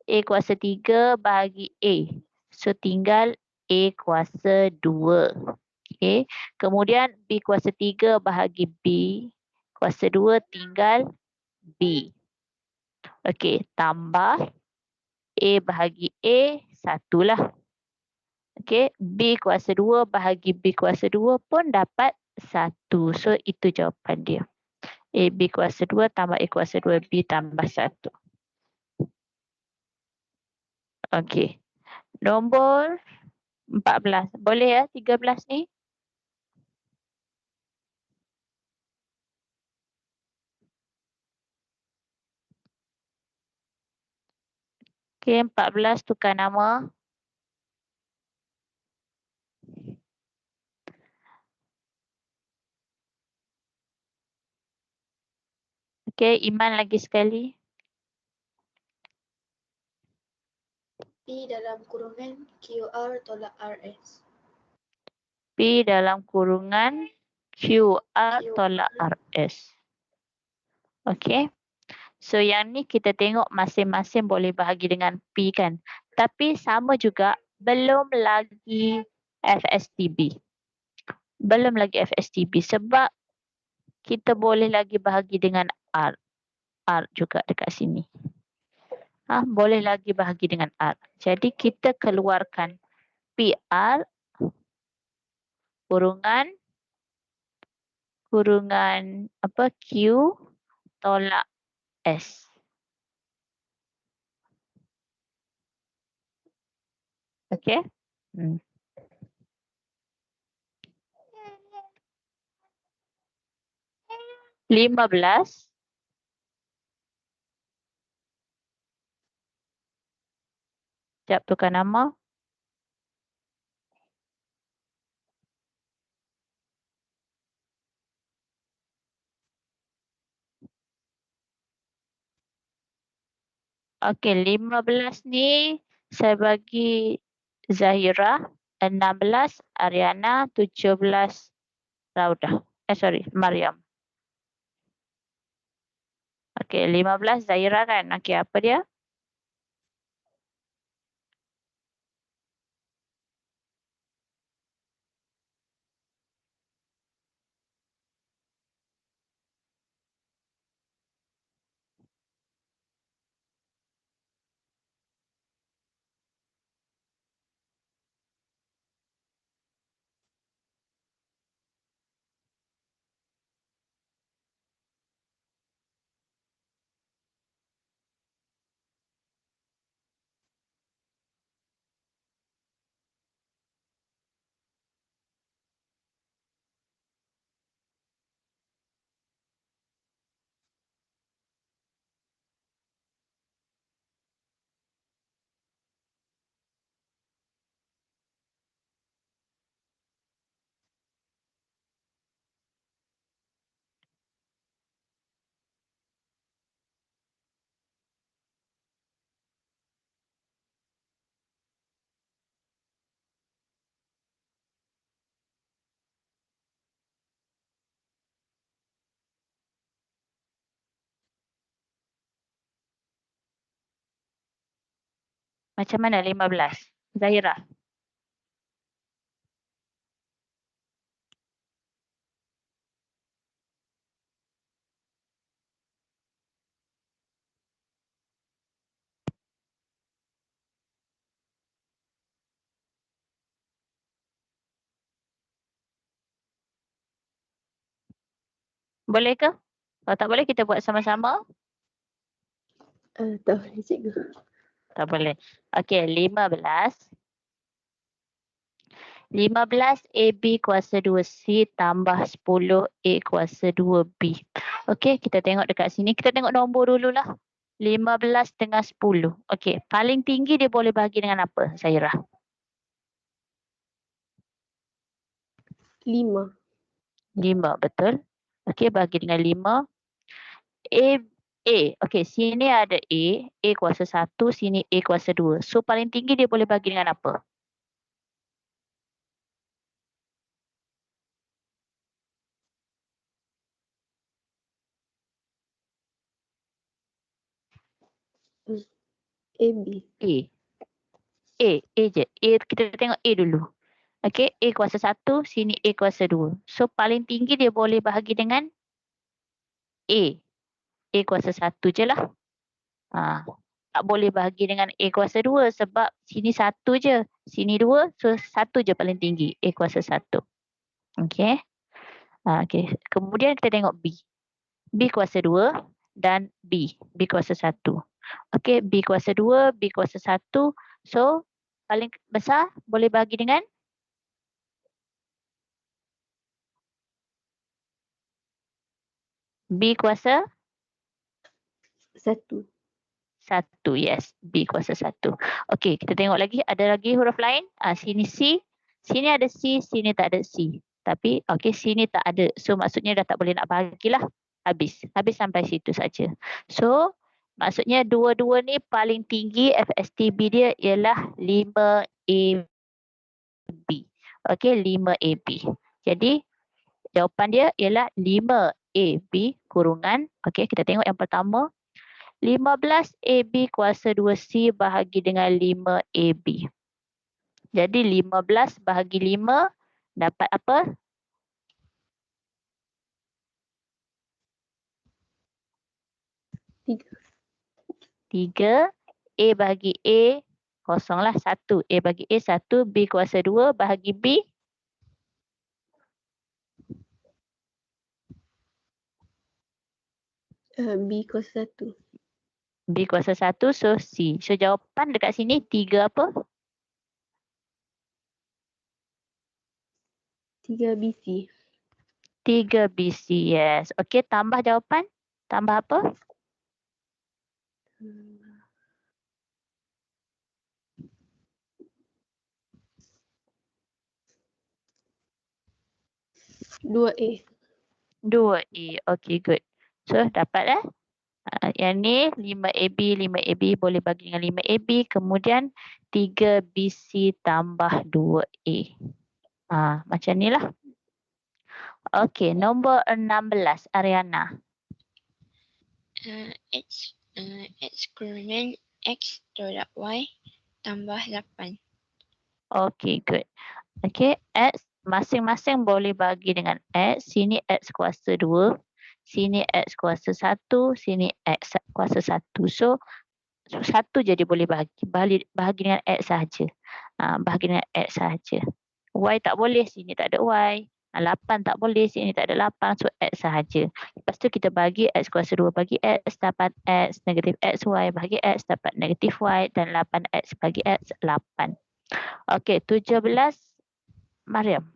A kuasa 3 bahagi A. So, tinggal A kuasa 2. Okey. Kemudian B kuasa 3 bahagi B kuasa 2 tinggal B. Okey, tambah A bahagi A, 1 lah. Okey, B kuasa 2 bahagi B kuasa 2 pun dapat 1. So, itu jawapan dia. AB kuasa 2 tambah A kuasa 2, B tambah 1. Okey. Nombor 14. Boleh ya 13 ni? Okey, 14 tukar nama. Okey, Iman lagi sekali. P dalam kurungan QR tolak RS. P dalam kurungan QR tolak RS. Okey. So yang ni kita tengok masing-masing boleh bahagi dengan P kan. Tapi sama juga belum lagi FSTB. Belum lagi FSTB sebab kita boleh lagi bahagi dengan R. R juga dekat sini. Boleh lagi bahagi dengan R. Jadi kita keluarkan PR kurungan apa Q tolak S. Okey? 15 Sekejap tukar nama. Okey, 15 ni saya bagi Zahira, 16 Ariana, 17 Raudah. Mariam. Okey, 15 Zahira kan? Okey, apa dia? Macam mana 15? Zahira. Boleh ke? Kalau tak boleh kita buat sama-sama. Tak boleh cikgu. Tak boleh. Okey, 15. 15 AB kuasa 2C tambah 10 A kuasa 2B. Okey, kita tengok dekat sini. Kita tengok nombor dululah. 15 dengan 10. Okey, paling tinggi dia boleh bahagi dengan apa, Sairah? 5. 5, betul. Okey, bahagi dengan 5. A. Okey, sini ada A kuasa 1, sini A kuasa 2. So, paling tinggi dia boleh bahagi dengan apa? AB. A. A je. A, kita tengok A dulu. Okey, A kuasa 1, sini A kuasa 2. So, paling tinggi dia boleh bahagi dengan A. A kuasa 1 je lah. Tak boleh bahagi dengan A kuasa 2 sebab sini 1 je. Sini 2, so 1 je paling tinggi. A kuasa 1. Okey. Okey. Kemudian kita tengok B. B kuasa 2 dan B. B kuasa 1. Okey, B kuasa 2, B kuasa 1. So, paling besar boleh bahagi dengan B kuasa 1. 1. Yes, B kuasa 1. Okey, kita tengok lagi. Ada lagi huruf lain? Sini C. Sini ada C, sini tak ada C. Tapi, okey, sini tak ada. So, maksudnya dah tak boleh nak bahagilah. Habis. Habis sampai situ saja. So, maksudnya dua-dua ni paling tinggi FSTB dia ialah 5AB. Okey, 5AB. Jadi, jawapan dia ialah 5AB kurungan. Okey, kita tengok yang pertama. 15 AB kuasa 2C bahagi dengan 5 AB. Jadi 15 bahagi 5 dapat apa? 3. 3. A bahagi A kosonglah 1. A bahagi A 1. B kuasa 2 bahagi B. B kuasa 1. B kuasa 1, so C. So jawapan dekat sini 3 apa? 3 BC. 3 BC, yes. Okey, tambah jawapan. Tambah apa? 2A. 2A. Okey, good. So dapat yang ni 5AB, 5AB boleh bagi dengan 5AB. Kemudian 3BC tambah 2A. Macam ni lah. Okey, nombor 16, Ariana. X kurungan X tolak Y tambah 8. Okey, good. Okey, X masing-masing boleh bagi dengan X. Sini X kuasa 2. Sini X kuasa 1. Sini X kuasa 1. So, satu je dia boleh bahagi dengan X sahaja. Bahagi dengan X sahaja. Y tak boleh, sini tak ada Y. 8 tak boleh, sini tak ada 8. So, X sahaja. Lepas tu kita bagi X kuasa 2 bagi X, dapat X, negatif XY bagi X, dapat negatif Y. Dan 8X bagi X, 8. Okey, 17, Mariam.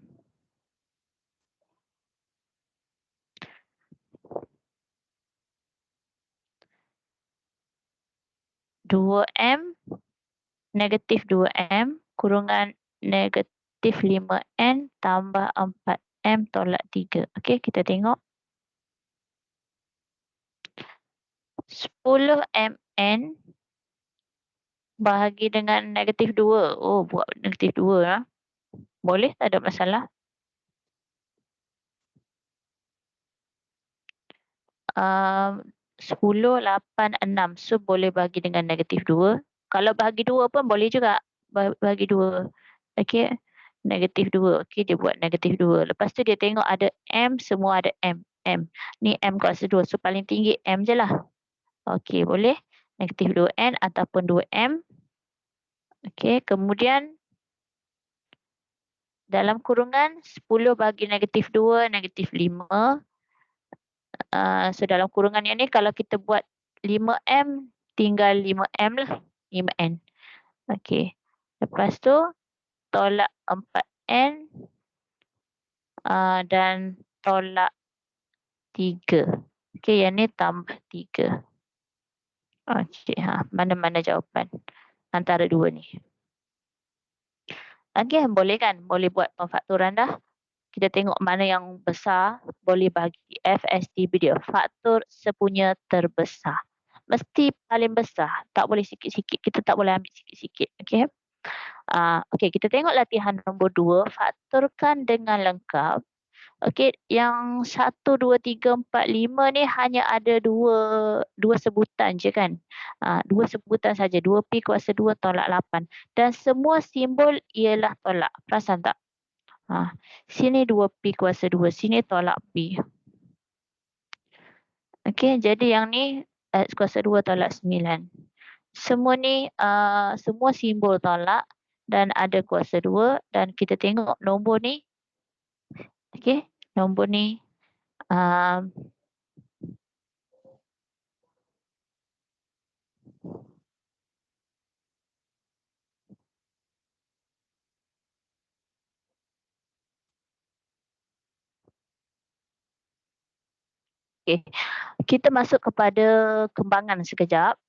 (2M) negatif 2M kurungan negatif 5N tambah 4M tolak 3. Okey, kita tengok. 10MN bahagi dengan negatif 2. Oh, buat negatif 2 lah. Boleh, tak ada masalah. 10, 8, 6. So, boleh bahagi dengan negatif 2. Kalau bahagi 2 pun boleh juga. Bahagi 2. Okey. Negatif 2. Okey, dia buat negatif 2. Lepas tu dia tengok ada M, semua ada M. M. Ni M kuasa 2. So, paling tinggi M je lah. Okey, boleh. Negatif 2N ataupun 2M. Okey, kemudian dalam kurungan 10 bagi negatif 2, negatif 5. So dalam kurungan yang ni kalau kita buat 5M, tinggal 5M lah. 5N. Okey. Lepas tu tolak 4N dan tolak 3. Okey, yang ni tambah 3. Okey, mana-mana jawapan antara dua ni. Okey, boleh kan? Boleh buat pemfaktoran dah. Kita tengok mana yang besar, boleh bagi FSTB dia. Faktor sepunya terbesar. Mesti paling besar. Tak boleh sikit-sikit. Kita tak boleh ambil sikit-sikit. Okey. Okey, kita tengok latihan nombor 2. Faktorkan dengan lengkap. Okey, yang 1, 2, 3, 4, 5 ni hanya ada dua sebutan je kan. Dua sebutan saja. 2P kuasa 2 tolak 8. Dan semua simbol ialah tolak. Perasan tak? Sini 2P kuasa 2. Sini tolak P. Okey, jadi yang ni X kuasa 2 tolak 9. Semua ni semua simbol tolak dan ada kuasa 2 dan kita tengok nombor ni. Okey, nombor ni okey. Kita masuk kepada kembangan sekejap.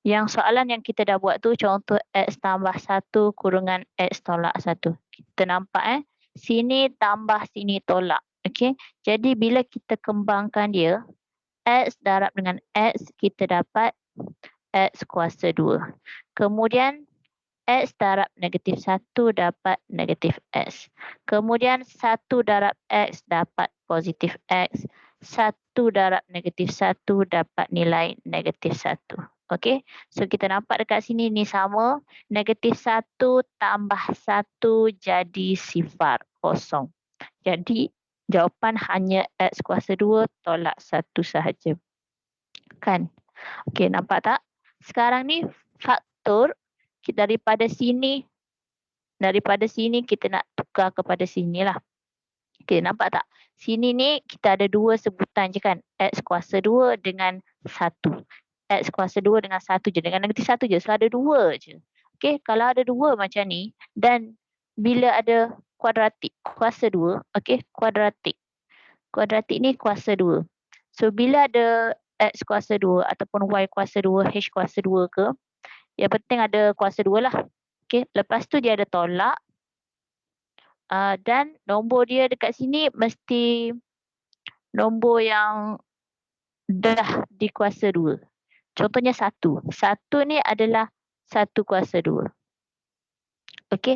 Yang soalan yang kita dah buat tu contoh X tambah 1 kurungan X tolak 1. Kita nampak sini tambah sini tolak. Okey. Jadi bila kita kembangkan dia, X darab dengan X kita dapat X kuasa 2. Kemudian X darab negatif 1 dapat negatif X. Kemudian 1 darab X dapat positif X. 1 darab negatif 1 dapat nilai negatif 1. Okey. So kita nampak dekat sini ni sama. Negatif 1 tambah 1 jadi sifar. Kosong. Jadi jawapan hanya X kuasa 2 tolak 1 sahaja. Kan? Okey, nampak tak? Sekarang ni faktor daripada sini kita nak tukar kepada sini lah. Okey, nampak tak? Sini ni kita ada dua sebutan je kan. X kuasa 2 dengan 1. X kuasa 2 dengan 1 je. Dengan negatif 1 je. So ada 2 je. Okey, kalau ada 2 macam ni dan bila ada kuadratik kuasa 2. Okey, kuadratik. Kuadratik ni kuasa 2. So bila ada X kuasa 2 ataupun Y kuasa 2, H kuasa 2 ke, yang penting ada kuasa 2 lah. Okey, lepas tu dia ada tolak. Dan nombor dia dekat sini mesti nombor yang dah dikuasa 2. Contohnya 1. 1 ni adalah 1 kuasa 2. Okey.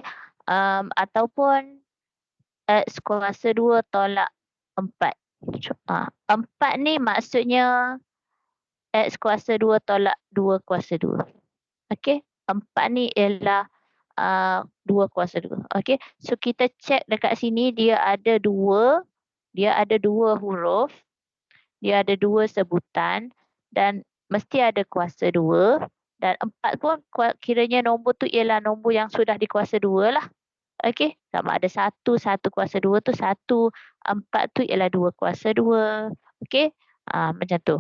Ataupun X kuasa 2 tolak 4. 4 ni maksudnya X kuasa 2 tolak 2 kuasa 2. Okey. 4 ni ialah 2 kuasa 2. Okey. So kita cek dekat sini dia ada 2 huruf, dia ada 2 sebutan dan mesti ada kuasa 2 dan 4 pun kiranya nombor tu ialah nombor yang sudah dikuasa 2 lah. Okey. Sama ada 1 kuasa 2 tu 1, 4 tu ialah 2 kuasa 2. Okey. Macam tu.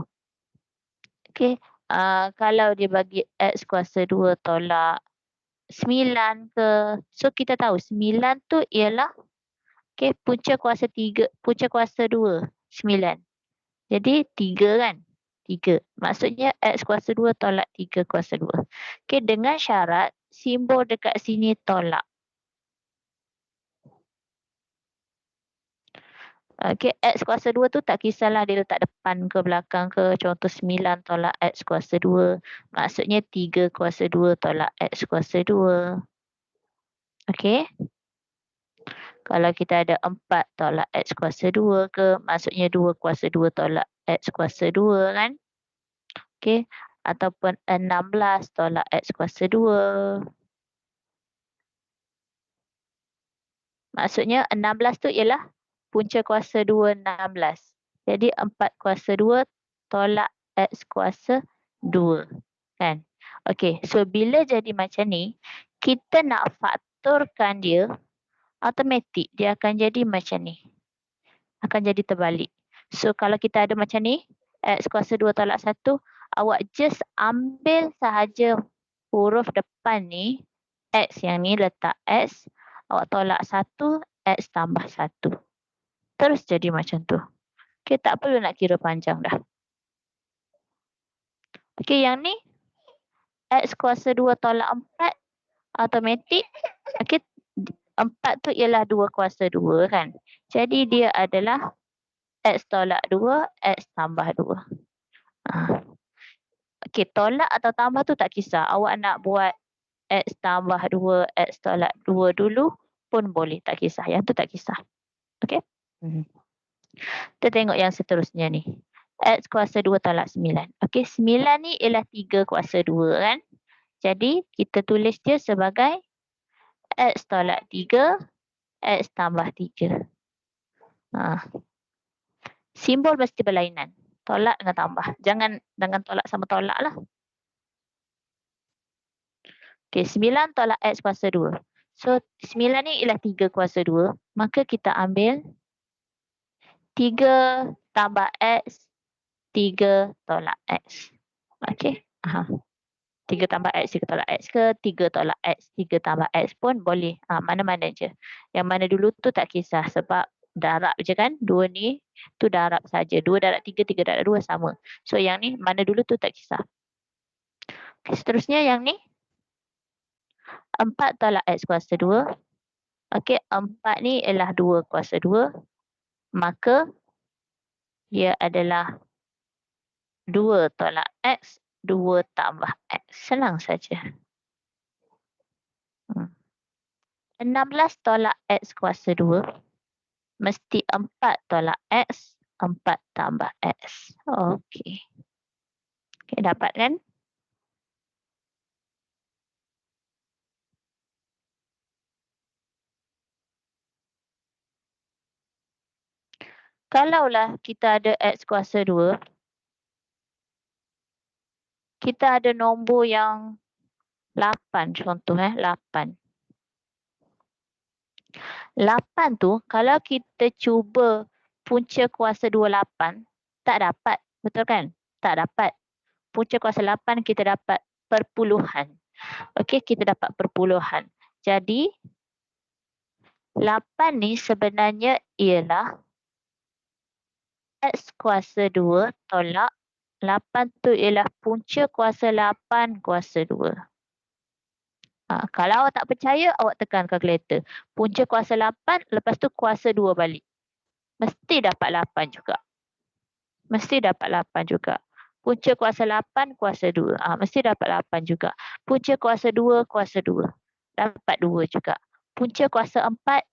Okey. Kalau dia bagi X kuasa 2 tolak 9 ke. So kita tahu 9 tu ialah punca kuasa 3, punca kuasa 2, 9. Jadi 3 kan? 3. Maksudnya X kuasa 2 tolak 3 kuasa 2. Okey, dengan syarat simbol dekat sini tolak. Okey, X kuasa 2 tu tak kisahlah dia letak depan ke belakang ke. Contoh 9 tolak X kuasa 2. Maksudnya 3 kuasa 2 tolak X kuasa 2. Okey. Kalau kita ada 4 tolak X kuasa 2 ke. Maksudnya 2 kuasa 2 tolak X kuasa 2 kan. Okey. Ataupun 16 tolak X kuasa 2. Maksudnya 16 tu ialah punca kuasa 2 16. Jadi 4 kuasa 2 tolak X kuasa 2. Kan? Okey, so bila jadi macam ni, kita nak faktorkan dia, automatik dia akan jadi macam ni. Akan jadi terbalik. So kalau kita ada macam ni, X kuasa 2 tolak 1, awak just ambil sahaja huruf depan ni, X yang ni letak X, awak tolak 1, X tambah 1. Terus jadi macam tu. Okay, tak perlu nak kira panjang dah. Okay, yang ni, X kuasa 2 tolak 4, automatik. Okay, 4 tu ialah 2 kuasa 2 kan. Jadi dia adalah X tolak 2, X tambah 2. Okay, tolak atau tambah tu tak kisah. Awak nak buat X tambah 2, X tolak 2 dulu pun boleh. Tak kisah. Yang tu tak kisah. Okay. Kita tengok yang seterusnya ni. X kuasa 2 tolak 9. Okay, 9 ni ialah 3 kuasa 2 kan. Jadi, kita tulis dia sebagai X tolak 3, X tambah 3. Simbol mesti berlainan. Tolak dengan tambah. Jangan tolak sama tolak lah. Okay, 9 tolak X kuasa 2. So, 9 ni ialah 3 kuasa 2. Maka kita ambil 3 tambah X, 3 tolak X. Okay. 3 tambah X, 3 tolak X ke, 3 tolak X, 3 tambah X pun boleh. Mana-mana je. Yang mana dulu tu tak kisah sebab darab je kan. 2 ni tu darab saja. 2 darab 3, 3 darab 2 sama. So yang ni mana dulu tu tak kisah. Okay, seterusnya yang ni 4 tolak X kuasa 2. Okey, 4 ni ialah 2 kuasa 2. Maka dia adalah 2 tolak X, 2 tambah X. Senang saja. 16 tolak X kuasa 2. Mesti 4 tolak X, 4 tambah X. Okey. Okey, dapat kan? Kalaulah kita ada X kuasa 2, kita ada nombor yang 8 contoh 8. 8 tu kalau kita cuba punca kuasa 28 tak dapat. Betul kan? Tak dapat. Punca kuasa 8 kita dapat perpuluhan. Okey, kita dapat perpuluhan. Jadi 8 ni sebenarnya ialah X kuasa 2 tolak 8 tu ialah punca kuasa 8 kuasa 2. Kalau awak tak percaya, awak tekan kalkulator. Punca kuasa 8, lepas tu kuasa 2 balik. Mesti dapat 8 juga. Mesti dapat 8 juga. Punca kuasa 8, kuasa 2. Mesti dapat 8 juga. Punca kuasa 2, kuasa 2. Dapat 2 juga. Punca kuasa 4,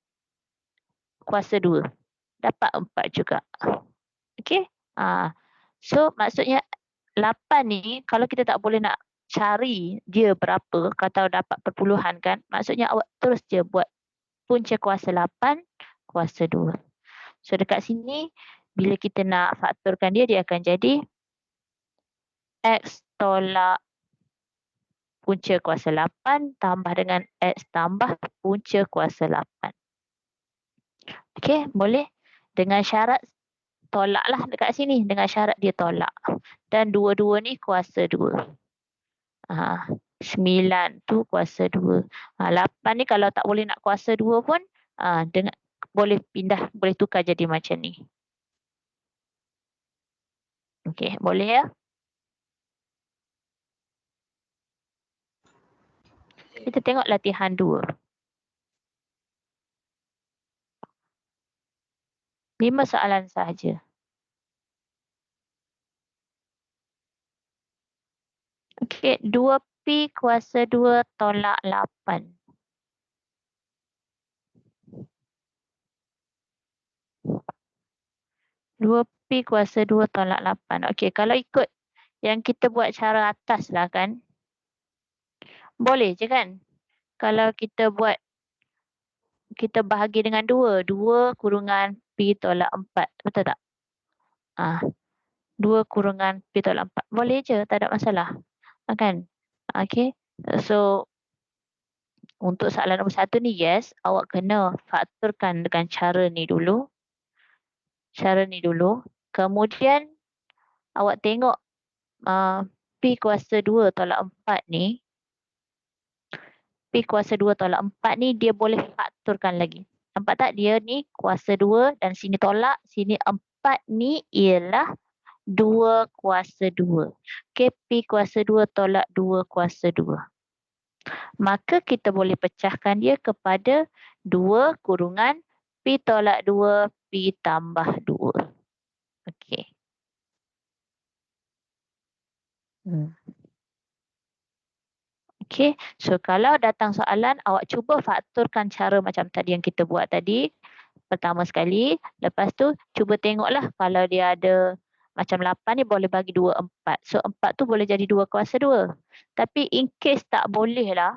kuasa 2. Dapat 4 juga. Okey? So, maksudnya 8 ni, kalau kita tak boleh nak cari dia berapa, kalau dapat perpuluhan kan, maksudnya awak terus je buat punca kuasa 8, kuasa 2. So, dekat sini, bila kita nak faktorkan dia, dia akan jadi X tolak punca kuasa 8 tambah dengan X tambah punca kuasa 8. Okey, boleh? Dengan syarat tolaklah dekat sini. Dengan syarat dia tolak. Dan dua-dua ni kuasa 2. 9 tu kuasa 2. 8 ni kalau tak boleh nak kuasa 2 pun dengan boleh pindah, boleh tukar jadi macam ni. Okey, boleh ya? Kita tengok latihan 2. 5 soalan sahaja. Okey, 2P kuasa 2 tolak 8. 2P kuasa 2 tolak 8. Okey, kalau ikut yang kita buat cara atas lah kan. Boleh je kan? Kalau kita buat, kita bahagi dengan 2. 2 kurungan P tolak 4. Betul tak? 2 kurungan P tolak 4. Boleh je, tak ada masalah. Kan? Okey. So, untuk soalan nombor 1 ni, yes, awak kena faktorkan dengan cara ni dulu. Cara ni dulu. Kemudian awak tengok P kuasa 2 tolak 4 ni. P kuasa 2 tolak 4 ni dia boleh fakturkan lagi. Nampak tak dia ni kuasa 2 dan sini tolak, sini 4 ni ialah 2 kuasa 2. Okay, P kuasa 2 tolak 2 kuasa 2. Maka kita boleh pecahkan dia kepada 2 kurungan P tolak 2, P tambah 2. Okay. Okay, so kalau datang soalan, awak cuba fakturkan cara macam tadi yang kita buat tadi. Pertama sekali, lepas tu cuba tengoklah kalau dia ada macam 8 ni boleh bagi 2, 4. So 4 tu boleh jadi 2 kuasa 2. Tapi in case tak boleh lah,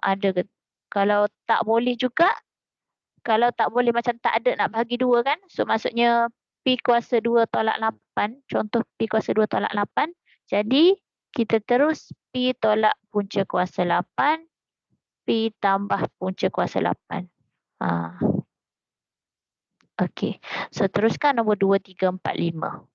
ada ke? Kalau tak boleh juga, kalau tak boleh macam tak ada nak bagi 2 kan, so maksudnya P kuasa 2 tolak 8, contoh P kuasa 2 tolak 8, jadi kita terus P tolak punca kuasa 8, P tambah punca kuasa 8. Okey, so teruskan nombor 2, 3, 4, 5.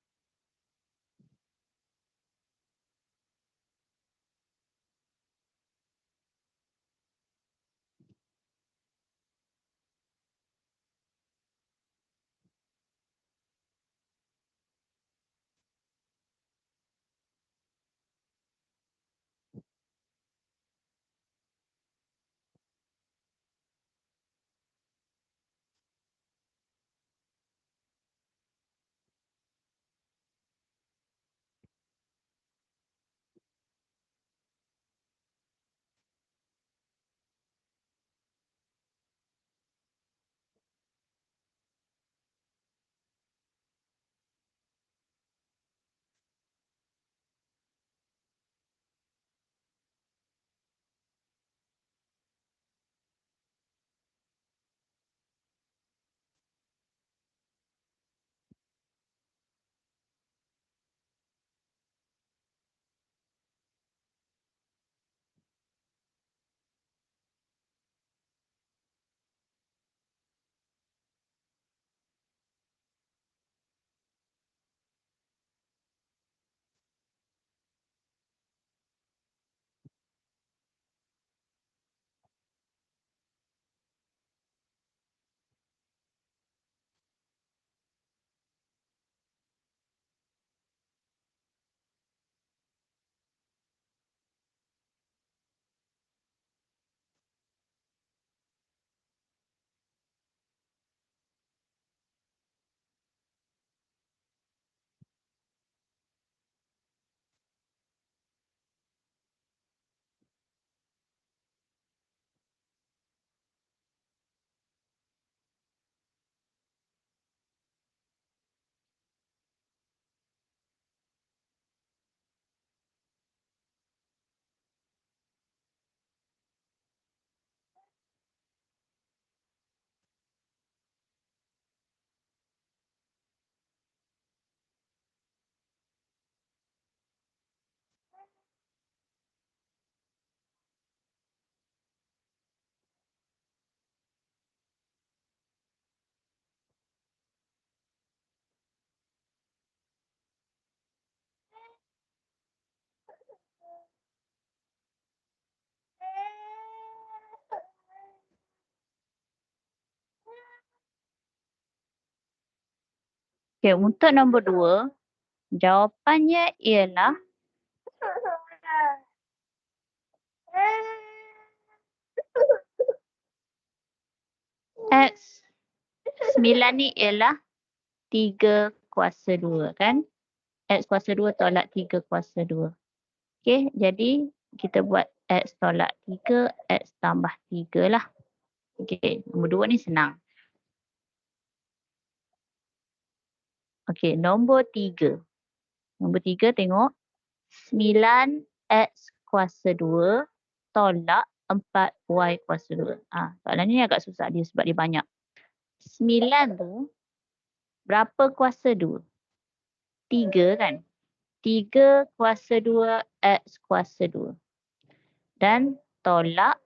Okay, untuk nombor 2, jawapannya ialah X 9 ni ialah 3 kuasa 2 kan? X kuasa 2 tolak 3 kuasa 2. Okay, jadi kita buat X tolak 3, X tambah 3 lah. Okay, nombor 2 ni senang. Okay, nombor 3. Nombor 3 tengok. 9X kuasa 2 tolak 4Y kuasa 2. Soalan ni agak susah dia sebab dia banyak. 9 tu berapa kuasa 2? 3 kan? 3 kuasa 2 X kuasa 2. Dan tolak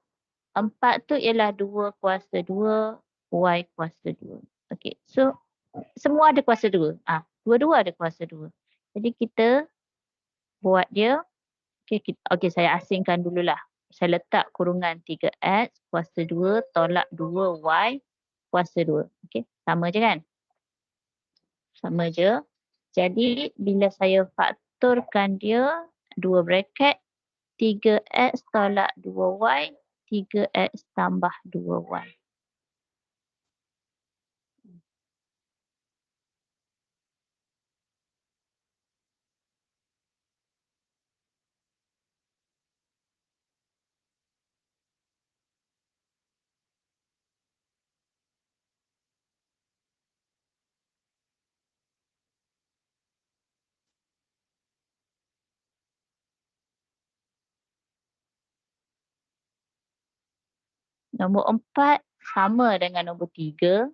4 tu ialah 2 kuasa 2 Y kuasa 2. Okay, so semua ada kuasa 2. Dua-dua ada kuasa 2. Jadi kita buat dia, okey saya asingkan dululah. Saya letak kurungan 3x kuasa 2 tolak 2y kuasa 2. Okey, sama je kan? Sama je. Jadi bila saya faktorkan dia 2 bracket 3x tolak 2y 3x tambah 2y. Nombor 4 sama dengan nombor 3.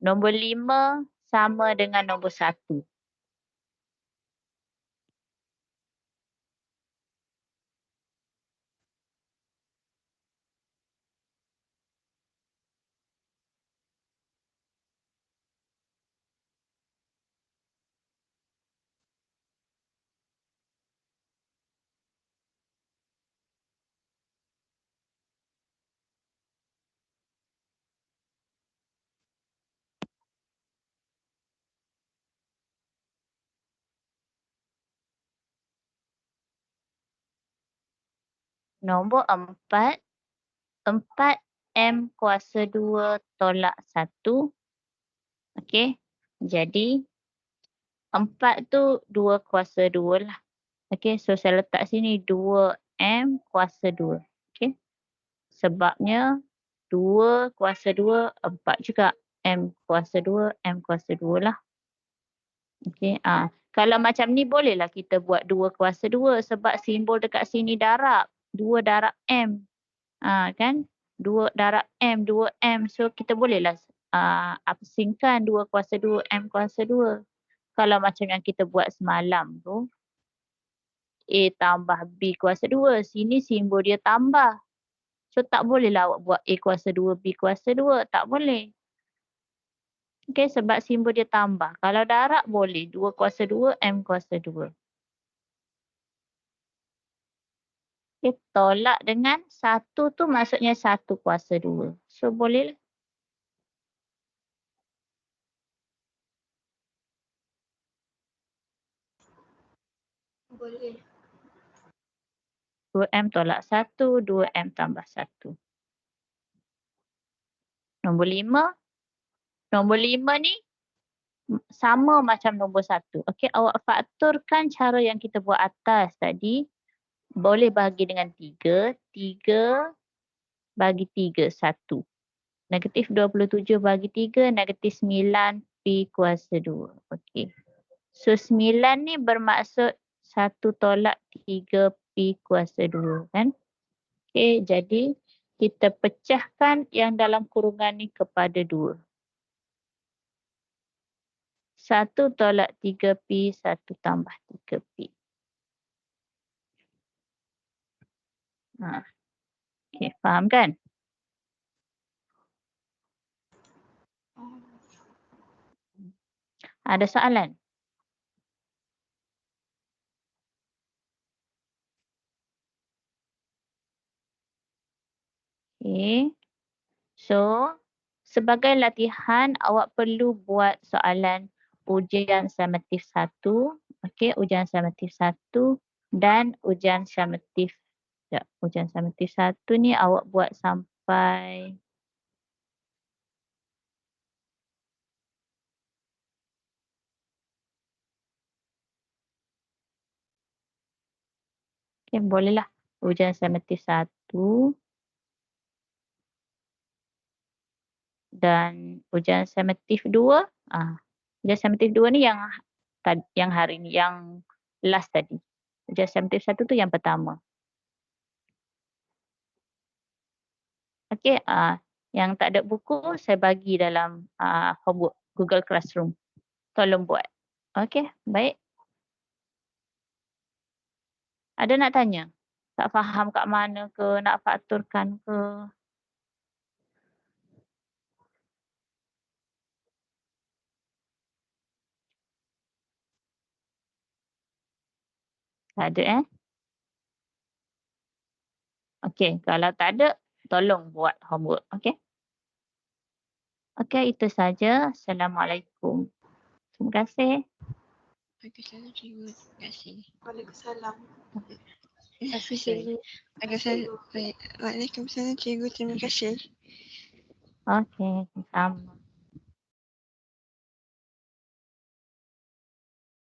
Nombor 5 sama dengan nombor 1. Nombor 4, 4M kuasa 2 tolak 1. Okey. Jadi 4 tu 2 kuasa 2 lah. Okey, so saya letak sini 2M kuasa 2. Okey. Sebabnya 2 kuasa 2, 4 juga. M kuasa 2, M kuasa 2 lah. Okey. Kalau macam ni bolehlah kita buat 2 kuasa 2 sebab simbol dekat sini darab. 2 darab M. Kan? 2 darab M, 2M. So kita bolehlah asingkan 2 kuasa 2, M kuasa 2. Kalau macam yang kita buat semalam tu, A tambah B kuasa 2. Sini simbol dia tambah. So tak bolehlah awak buat A kuasa 2, B kuasa 2. Tak boleh. Okey, sebab simbol dia tambah. Kalau darab boleh. 2 kuasa 2, M kuasa 2. Okey, tolak dengan 1 tu maksudnya 1 kuasa 2. So boleh. Boleh. 2M tolak 1, 2M tambah 1. Nombor 5. Nombor 5 ni sama macam nombor 1. Okey, awak faktorkan cara yang kita buat atas tadi. Boleh bagi dengan 3. 3 bagi 3, 1. Negatif 27 bagi 3, negatif 9 P kuasa 2. Okey. So 9 ni bermaksud 1 tolak 3 P kuasa 2 kan? Okey, jadi kita pecahkan yang dalam kurungan ni kepada 2. 1 tolak 3P, 1 tambah 3P. Okey, faham kan? Ada soalan? Okey. So, sebagai latihan awak perlu buat soalan ujian sumatif 1, okey, ujian sumatif 1 dan ujian sumatif ujian sumatif 1 ni awak buat sampai okey, bolehlah ujian sumatif 1 dan ujian sumatif 2. Ujian sumatif 2 ni yang hari ni, yang last tadi. Ujian sumatif 1 tu yang pertama. Okey, yang tak ada buku saya bagi dalam homework Google Classroom. Tolong buat. Okey, baik. Ada nak tanya? Tak faham kat mana ke, nak fakturkan ke? Tak ada Okey, kalau tak ada, tolong buat homework. Okey? Okey, itu saja. Assalamualaikum. Terima kasih. Waalaikumsalam cikgu. Terima kasih. Waalaikumsalam. Terima kasih cikgu. Waalaikumsalam cikgu. Terima kasih. Okey, sama.